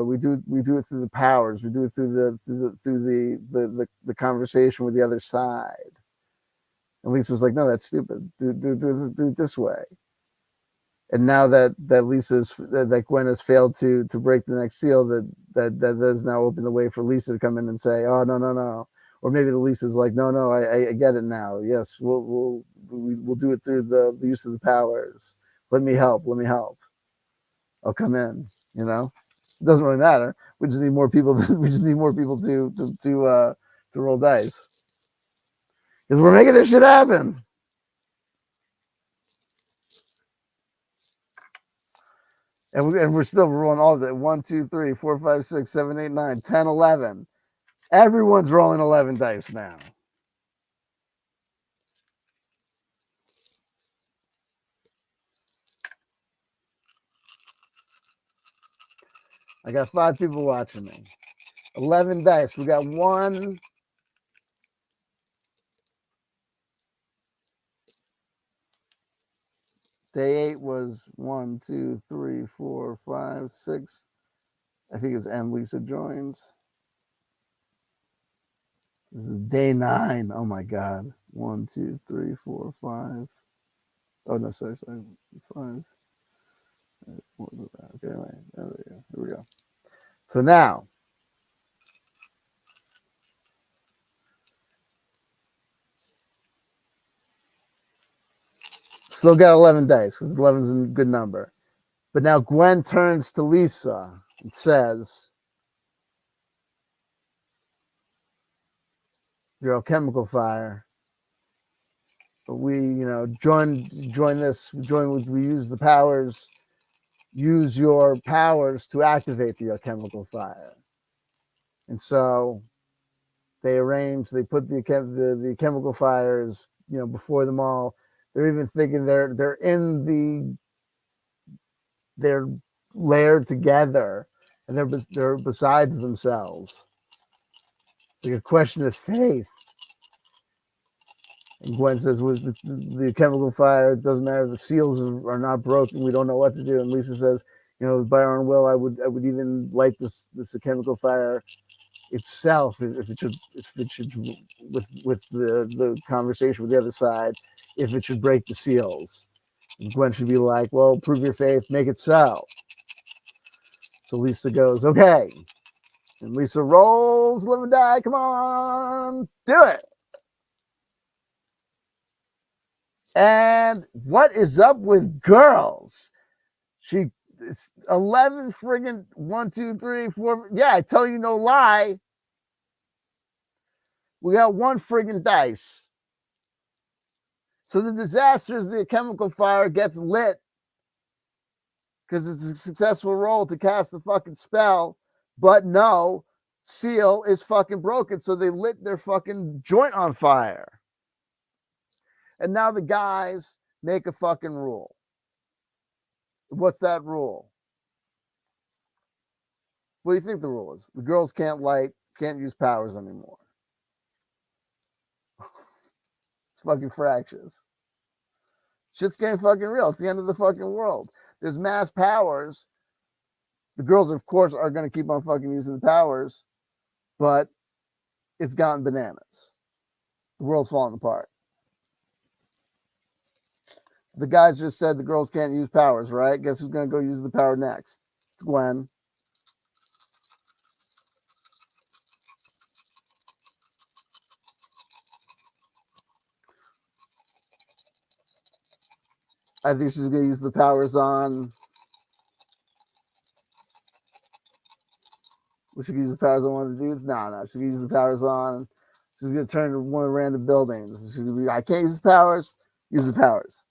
We do it through the powers. We do it through the conversation with the other side. And Lisa was like, no, that's stupid. Do it this way. And now that Gwen has failed to break the next seal, that has now opened the way for Lisa to come in and say, oh no. Or maybe the Lisa's like, no, I get it now. Yes, we'll do it through the use of the powers. Let me help. I'll come in. It doesn't really matter. We just need more people. To roll dice because we're making this shit happen. And we're still rolling all of it. 1, 2, 3, 4, 5, 6, 7, 8, 9, 10, 11. Everyone's rolling 11 dice now. I got 5 people watching me. 11 dice. We got 1. Day 8 was 1, 2, 3, 4, 5, 6. I think it was and Lisa joins. This is day 9. Oh my God. 1, 2, 3, 4, 5. Oh no, sorry. 5. What was that? Okay, wait. There we go. Here we go. So now, still got 11 dice because 11 is a good number. But now Gwen turns to Lisa and says, "Your alchemical fire. But we, join this. We use the powers. Use your powers to activate the alchemical fire." And so they put the chemical fires, before them all. They're even thinking they're layered together, and they're besides themselves. It's like a question of faith. And Gwen says, with the chemical fire, it doesn't matter. The seals are not broken. We don't know what to do. And Lisa says, by our own will, I would even light this chemical fire itself if it should with the conversation with the other side, if it should break the seals. And Gwen should be like, well, prove your faith, make it so. So Lisa goes, okay. And Lisa rolls, live and die. Come on, do it. And what is up with girls? It's 11 friggin' 1, 2, 3, 4. Yeah, I tell you no lie. We got 1 friggin' dice. So the disaster is the chemical fire gets lit because it's a successful roll to cast the fucking spell. But no, seal is fucking broken. So they lit their fucking joint on fire. And now the guys make a fucking rule. What's that rule? What do you think the rule is? The girls can't use powers anymore. It's fucking fractious. Shit's getting fucking real. It's the end of the fucking world. There's mass powers. The girls, of course, are going to keep on fucking using the powers, but it's gotten bananas. The world's falling apart. The guys just said the girls can't use powers, right? Guess who's going to go use the power next? It's Gwen. I think she's going to use the powers on She could use the powers on one of the dudes. No. She could use the powers on. She's gonna turn into one of the random buildings. She's gonna be, I can't use the powers. Use the powers.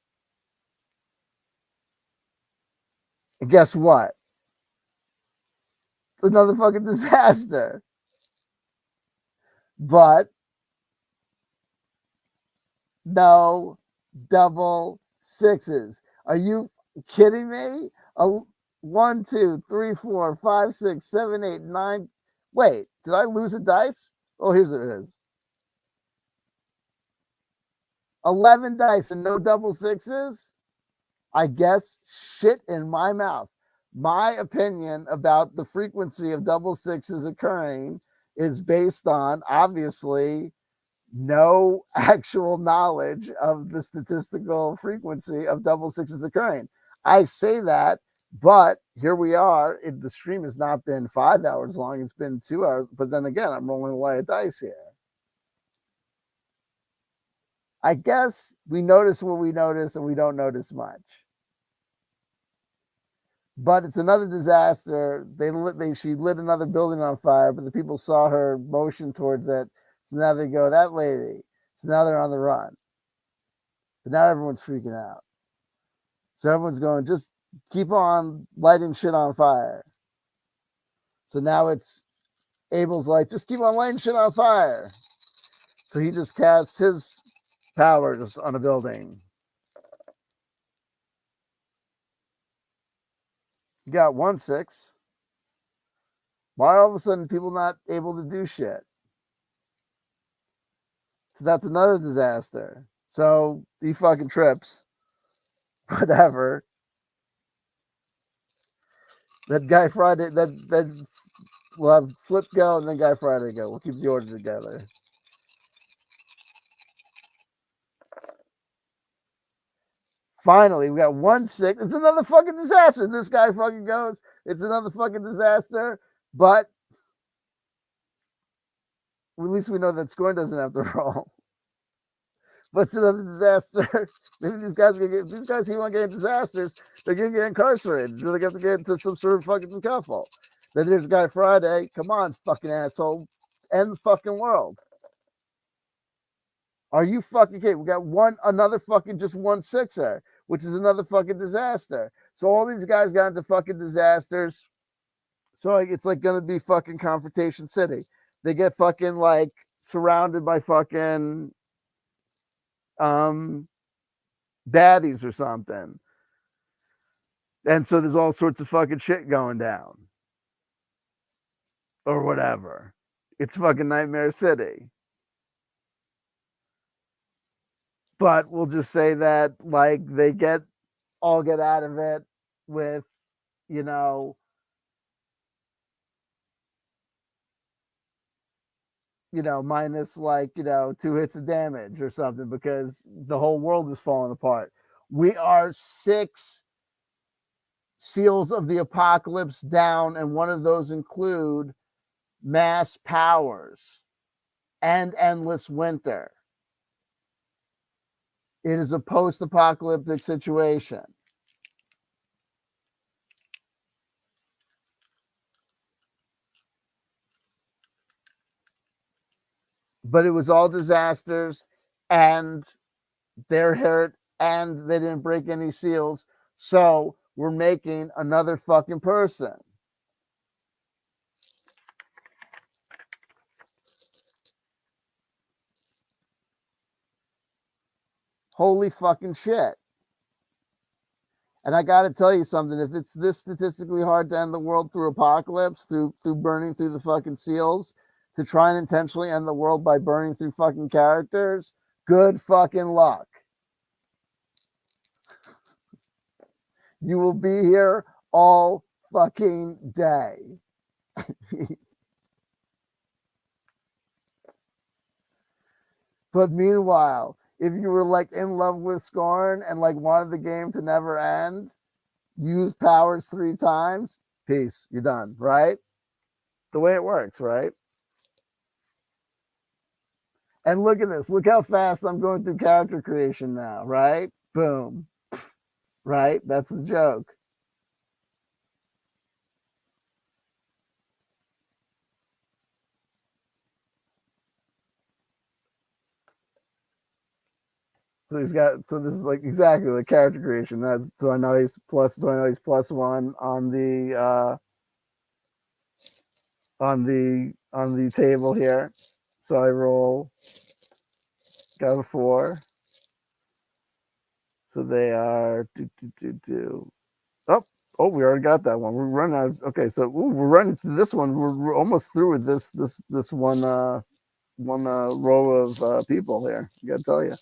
And guess what? Another fucking disaster. But no double sixes. Are you kidding me? 1, 2, 3, 4, 5, 6, 7, 8, 9. Wait, did I lose a dice? Oh, here's it is. 11 dice and no double sixes? I guess shit in my mouth. My opinion about the frequency of double sixes occurring is based on, obviously, no actual knowledge of the statistical frequency of double sixes occurring. I say that, but here we are. The stream has not been 5 hours long. It's been 2 hours. But then again, I'm rolling away a dice here. I guess we notice what we notice and we don't notice much. But it's another disaster. She lit another building on fire, but the people saw her motion towards it. So now they go, that lady. So now they're on the run. But now everyone's freaking out. So everyone's going, just keep on lighting shit on fire. So now it's Abel's like, just keep on lighting shit on fire. So he just casts his powers on a building. You got 1 6. Why are all of a sudden people not able to do shit? So that's another disaster. So he fucking trips. Whatever. That Guy Friday, that we'll have Flip go and then Guy Friday go. We'll keep the order together. Finally, we got 1 6. It's another fucking disaster. This guy fucking goes. It's another fucking disaster. But at least we know that Skorrne doesn't have to roll. But it's another disaster. Maybe these guys keep on getting disasters. They're gonna get incarcerated. They're gonna have to get into some sort of fucking scuffle. Then there's Guy Friday. Come on, fucking asshole. End the fucking world. Are you fucking kidding? We got another fucking just 1 6er, which is another fucking disaster. So all these guys got into fucking disasters. So it's like gonna be fucking Confrontation City. They get fucking like surrounded by fucking baddies or something. And so there's all sorts of fucking shit going down. Or whatever. It's fucking Nightmare City. But we'll just say that like they all get out of it with, minus like, 2 hits of damage or something because the whole world is falling apart. We are 6 seals of the apocalypse down, and one of those include mass powers and endless winter. It is a post-apocalyptic situation. But it was all disasters, and they're hurt, and they didn't break any seals. So we're making another fucking person. Holy fucking shit. And I got to tell you something. If it's this statistically hard to end the world through apocalypse, through burning through the fucking seals, to try and intentionally end the world by burning through fucking characters, good fucking luck. You will be here all fucking day. But meanwhile, if you were like in love with Skorrne and like wanted the game to never end, use powers 3 times, peace, you're done, right? The way it works, right? And look at this. Look how fast I'm going through character creation now, right? Boom. Right? That's the joke. So he's got, so this is like exactly the character creation. That's so I know he's plus, so I know he's +1 on the table here. So I roll, got a 4. So they are Oh, we already got that one. We're running out of, okay, so we're running through this one. We're almost through with this one row of people here. I gotta tell you.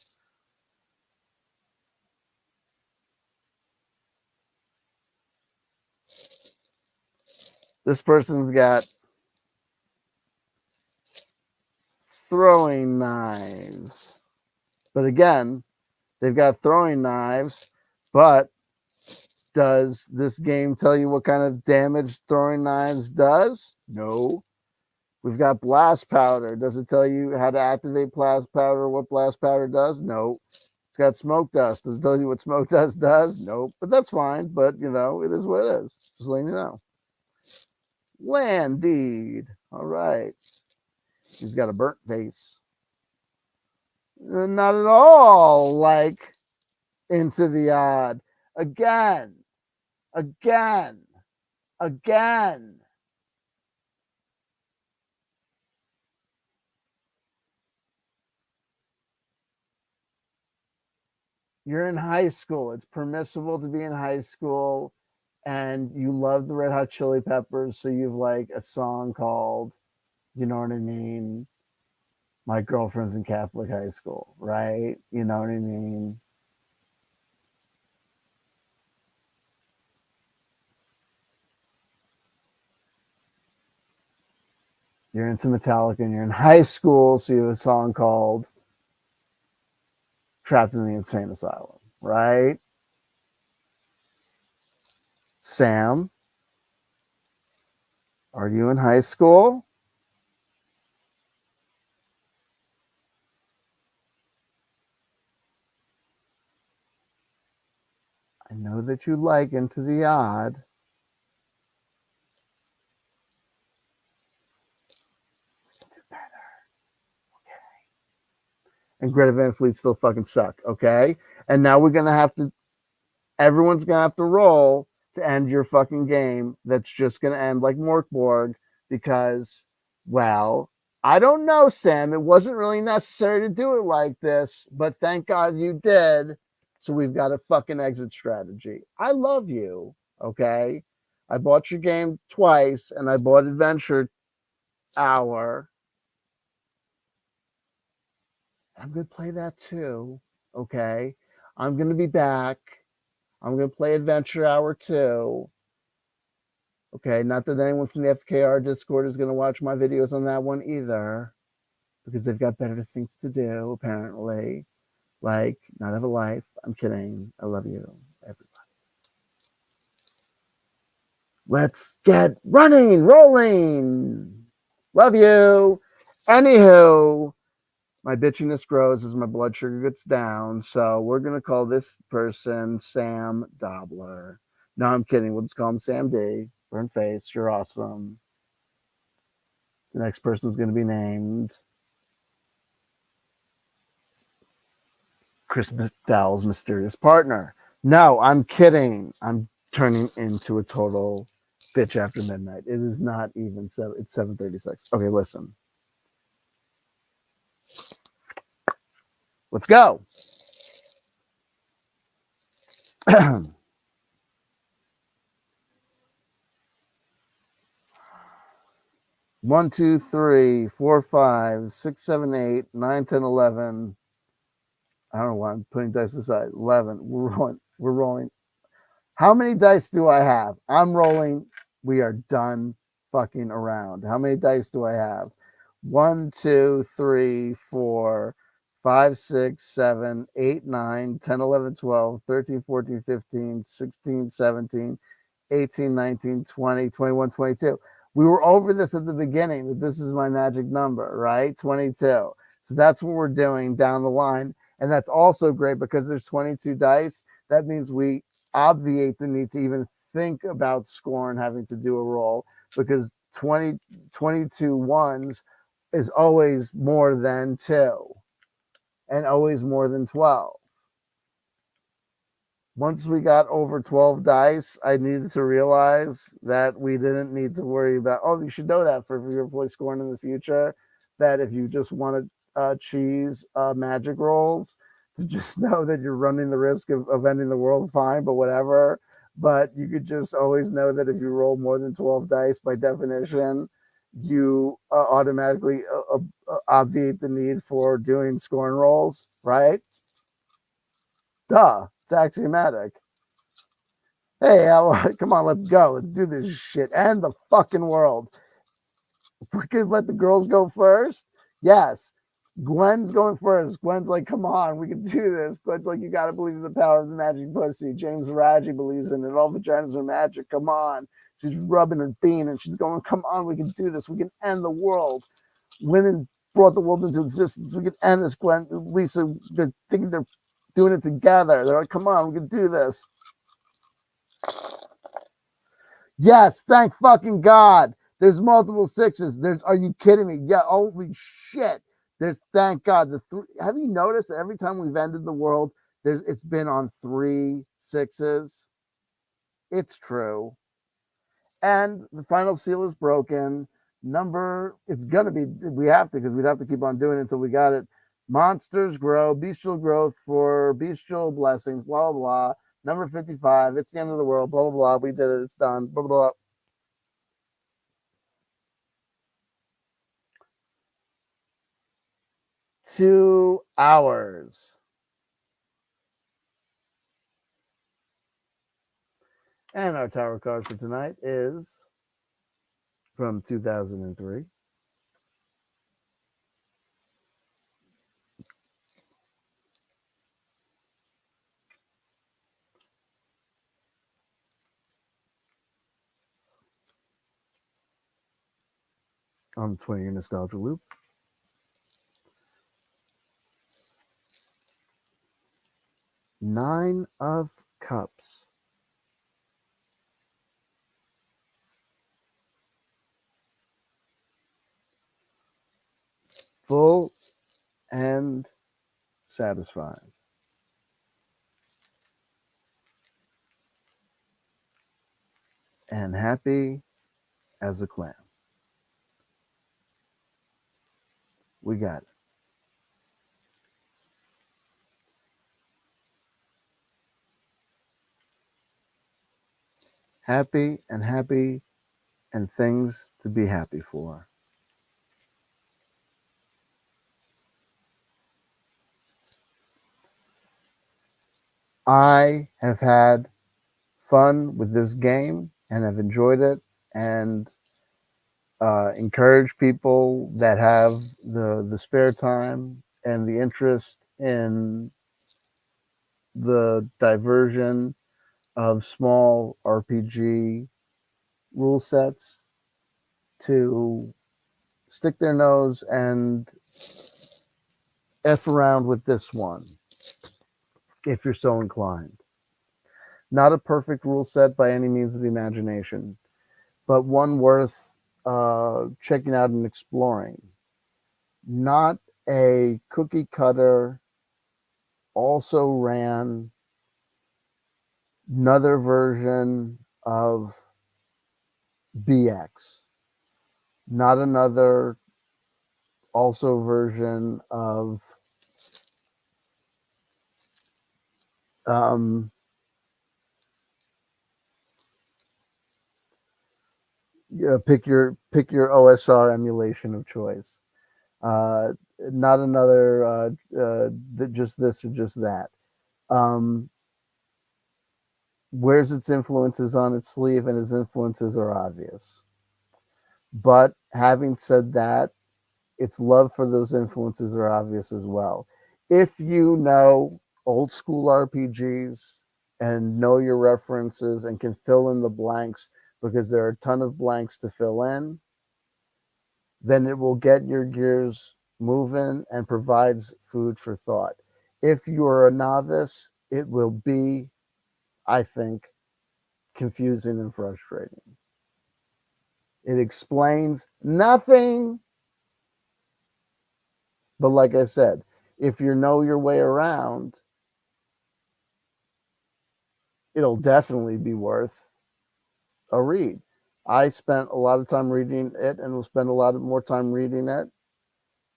This person's got throwing knives. But again, they've got throwing knives, but does this game tell you what kind of damage throwing knives does? No. We've got blast powder. Does it tell you how to activate blast powder, what blast powder does? No. It's got smoke dust. Does it tell you what smoke dust does? Nope. But that's fine. But, you know, it is what it is. Just letting you know. Land deed. All right. He's got a burnt face. Not at all like Into the Odd. Again. You're in high school. It's permissible to be in high school, and you love the Red Hot Chili Peppers, so you've like a song called, you know what I mean? My girlfriend's in Catholic high school, right? You know what I mean? You're into Metallica and you're in high school, so you have a song called Trapped in the Insane Asylum, right? Sam, are you in high school? I know that you like Into the Odd. Do better. Okay. And Greta Van Fleet still fucking suck, okay? And now we're gonna have to, everyone's gonna have to roll to end your fucking game. That's just gonna end like Morkborg because, well, I don't know, Sam. It wasn't really necessary to do it like this, but thank God you did. So we've got a fucking exit strategy. I love you, okay? I bought your game twice and I bought Adventure Hour. I'm going to play that too, okay? I'm going to be back. I'm going to play Adventure Hour too. Okay, not that anyone from the FKR Discord is going to watch my videos on that one either, because they've got better things to do, apparently. Like, not have a life. I'm kidding. I love you, everybody. Let's get rolling. Love you. Anywho, my bitchiness grows as my blood sugar gets down. So we're going to call this person Sam Dobler. No, I'm kidding. We'll just call him Sam D. Burn face. You're awesome. The next person is going to be named Chris McDowell's mysterious partner. No, I'm kidding. I'm turning into a total bitch after midnight. It is not even seven. It's 7:36. Okay, listen. Let's go. 1, 2, 3, 4, 5, 6, 7, 8, 9, 10, 11. I don't know why I'm putting dice aside. 11. We're rolling. We're rolling. How many dice do I have? I'm rolling. We are done fucking around. How many dice do I have? 1, 2, 3, 4, 5, 6, 7, 8, 9, 10, 11, 12, 13, 14, 15, 16, 17, 18, 19, 20, 21, 22. We were over this at the beginning, that this is my magic number, right? 22. So that's what we're doing down the line. And that's also great because there's 22 dice. That means we obviate the need to even think about Skorrne having to do a roll, because 22 ones is always more than 2 and always more than 12. Once we got over 12 dice, I needed to realize that we didn't need to worry about, oh, you should know that for if you ever play Skorrne in the future, that if you just want to cheese magic rolls, to just know that you're running the risk of ending the world, fine, but whatever. But you could just always know that if you roll more than 12 dice, by definition, you automatically obviate the need for doing Skorrne rolls, right? Duh, it's axiomatic. Hey, come on, let's go. Let's do this shit. And the fucking world. We could let the girls go first. Yes. Gwen's going first. Gwen's like, come on, we can do this. Gwen's like, you got to believe in the power of the magic pussy. James Raji believes in it. All vaginas are magic. Come on. She's rubbing her bean and she's going, come on, we can do this. We can end the world. Women brought the world into existence. We can end this, Gwen. Lisa, they're thinking they're doing it together. They're like, come on, we can do this. Yes, thank fucking God. There's multiple sixes. Are you kidding me? Yeah, holy shit. Thank God. Have you noticed that every time we've ended the world, it's been on 3 sixes? It's true. And the final seal is broken. It's gonna be, we have to, because we'd have to keep on doing it until we got it. Monsters grow, bestial growth for bestial blessings, blah, blah, blah. Number 55, it's the end of the world, blah, blah, blah. We did it, it's done, blah, blah, blah. 2 hours. And our tower card for tonight is from 2003. On the 20-year nostalgia loop. Nine of Cups. Full and satisfied. And happy as a clam. We got it. Happy and things to be happy for. I have had fun with this game and have enjoyed it, and encourage people that have the spare time and the interest in the diversion of small RPG rule sets to stick their nose and F around with this one, if you're so inclined. Not a perfect rule set by any means of the imagination, but one worth checking out and exploring. Not a cookie cutter, also ran another version of BX. Not another also version of pick your OSR emulation of choice. Not another just this or just that. Wears its influences on its sleeve, and its influences are obvious. But having said that, its love for those influences are obvious as well. If you know old school RPGs and know your references and can fill in the blanks, because there are a ton of blanks to fill in, then it will get your gears moving and provides food for thought. If you're a novice, it will be, I think, confusing and frustrating. It explains nothing. But like I said, if you know your way around, it'll definitely be worth a read. I spent a lot of time reading it and will spend a lot more time reading it.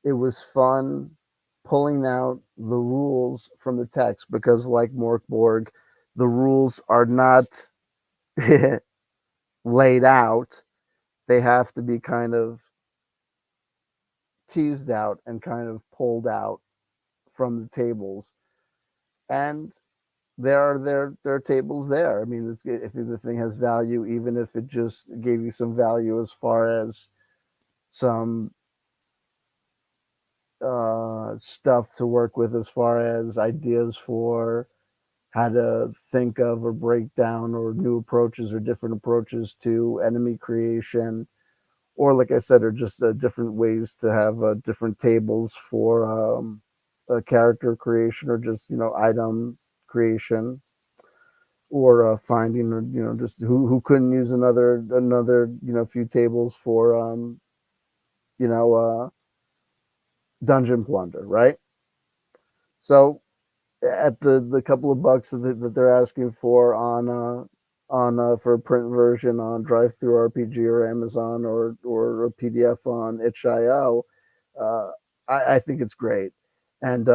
It was fun pulling out the rules from the text because, like Morkborg, the rules are not laid out. They have to be kind of teased out and kind of pulled out from the tables. And there are tables there. I mean, if the thing has value, even if it just gave you some value as far as some stuff to work with, as far as ideas for how to think of or break down or new approaches or different approaches to enemy creation, or like I said, or just different ways to have different tables for character creation or just item creation, or finding, or just who couldn't use another few tables for you know dungeon plunder, right? So at the couple of bucks that they're asking for on for a print version on Drive Through RPG or Amazon, or a PDF on itch.io, uh, I think it's great. And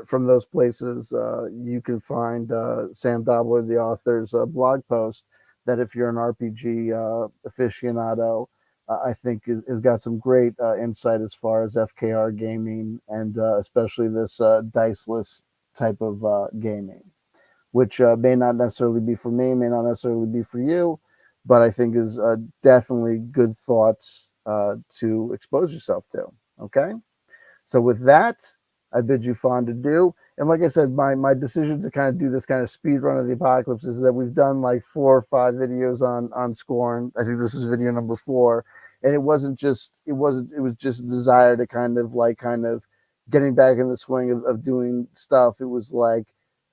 from those places, you can find Sam Dobler, the author's blog post, that if you're an RPG aficionado, I think is got some great insight as far as FKR gaming, and especially this diceless type of gaming, which may not necessarily be for me, may not necessarily be for you, but I think is definitely good thoughts to expose yourself to. Okay. So with that, I bid you fond adieu. And like I said, my decision to kind of do this kind of speed run of the apocalypse is that we've done like 4 or 5 videos on Skorrne. I think this is video number 4. And it was just a desire to kind of getting back in the swing of doing stuff. It was like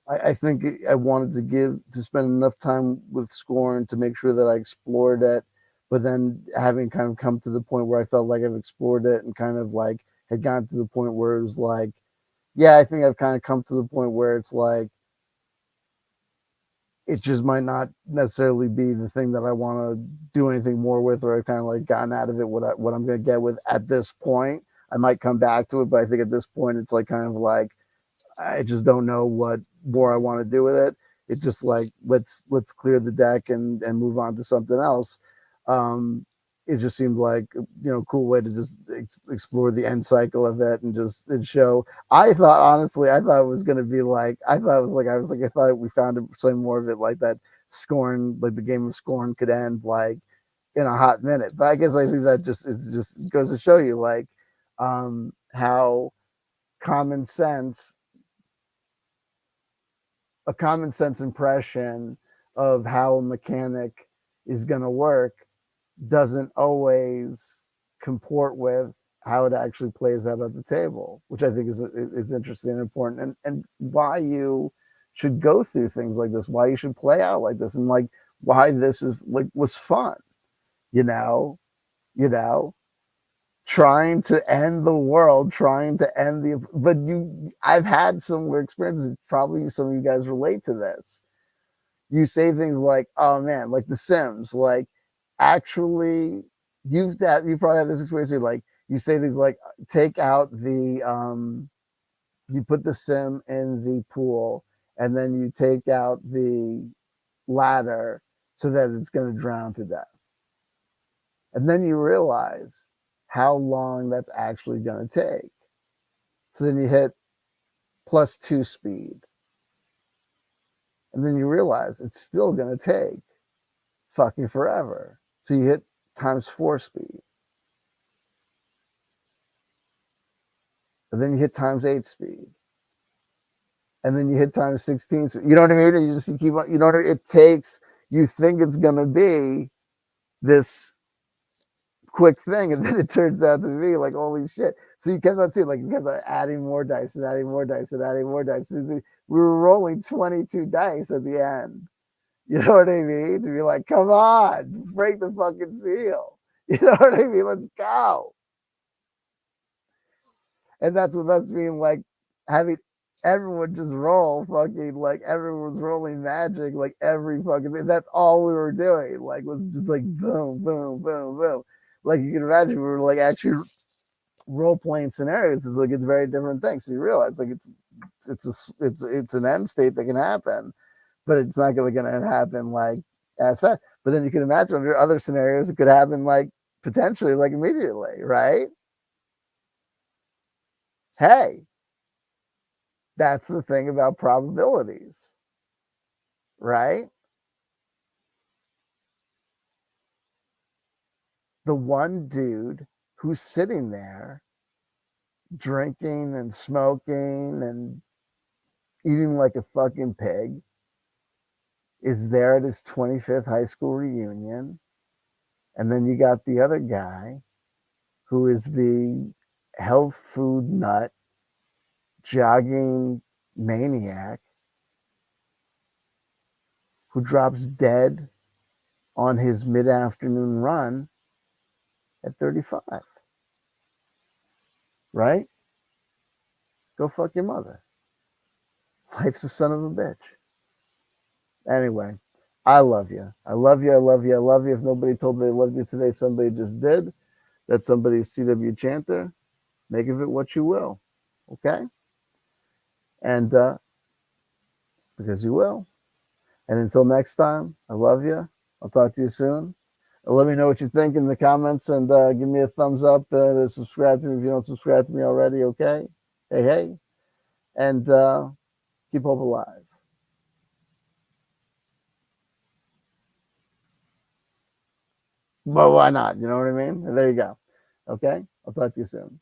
I think I wanted to spend enough time with Skorrne to make sure that I explored it, but then having kind of come to the point where I felt like I've explored it and kind of like had gotten to the point where it was like, yeah, I think I've kind of come to the point where it's like, it just might not necessarily be the thing that I want to do anything more with, or I've kind of like gotten out of it what I'm going to get with at this point. I might come back to it, but I think at this point it's like kind of like, I just don't know what more I want to do with it. It's just like, let's clear the deck and move on to something else. It just seemed like a cool way to just explore the end cycle of it and show. I thought, honestly, I thought it was going to be like, I thought we found something more of it like that Skorrne, like the game of Skorrne could end like in a hot minute. But I guess I think that just goes to show you like how common sense a common sense impression of how a mechanic is going to work doesn't always comport with how it actually plays out at the table, which I think is interesting and important, and why you should go through things like this, why you should play out like this, and like why this is like was fun, you know, you know, trying to end the world, trying to end the, but I've had similar experiences. Probably some of you guys relate to this. You say things like, "Oh man," like The Sims. Like, actually, you probably have this experience. Like, you say things like, "Take out the you put the sim in the pool, and then you take out the ladder so that it's going to drown to death." And then you realize how long that's actually going to take. So then you hit +2 speed. And then you realize it's still going to take fucking forever. So you hit ×4 speed. And then you hit ×8 speed. And then you hit ×16 speed. You know what I mean? And you keep on, you know what I mean? It takes, you think it's going to be this quick thing, and then it turns out to be like, holy shit. So you kept on seeing, like, you kept on adding more dice and adding more dice and adding more dice. We were rolling 22 dice at the end. You know what I mean? To be like, come on, break the fucking seal. You know what I mean? Let's go. And that's what that's being like, having everyone just roll fucking like everyone's rolling magic like every fucking thing. That's all we were doing. Like was just like boom, boom, boom, boom. Like you can imagine we were like actually role playing scenarios. It's like it's very different things. So you realize like it's an end state that can happen, but it's not really gonna happen like as fast. But then you can imagine under other scenarios it could happen like potentially like immediately, right? Hey, that's the thing about probabilities, right? The one dude who's sitting there drinking and smoking and eating like a fucking pig is there at his 25th high school reunion. And then you got the other guy who is the health food nut, jogging maniac who drops dead on his mid afternoon run at 35. Right? Go fuck your mother. Life's a son of a bitch. Anyway, I love you. I love you. I love you. I love you. If nobody told me they loved you today, somebody just did. That's somebody's CW chanter. Make of it what you will. Okay? And because you will. And until next time, I love you. I'll talk to you soon. Let me know what you think in the comments and give me a thumbs up to subscribe to me if you don't subscribe to me already. Okay? Hey, hey. And keep hope alive. But why not? You know what I mean? And there you go. Okay? I'll talk to you soon.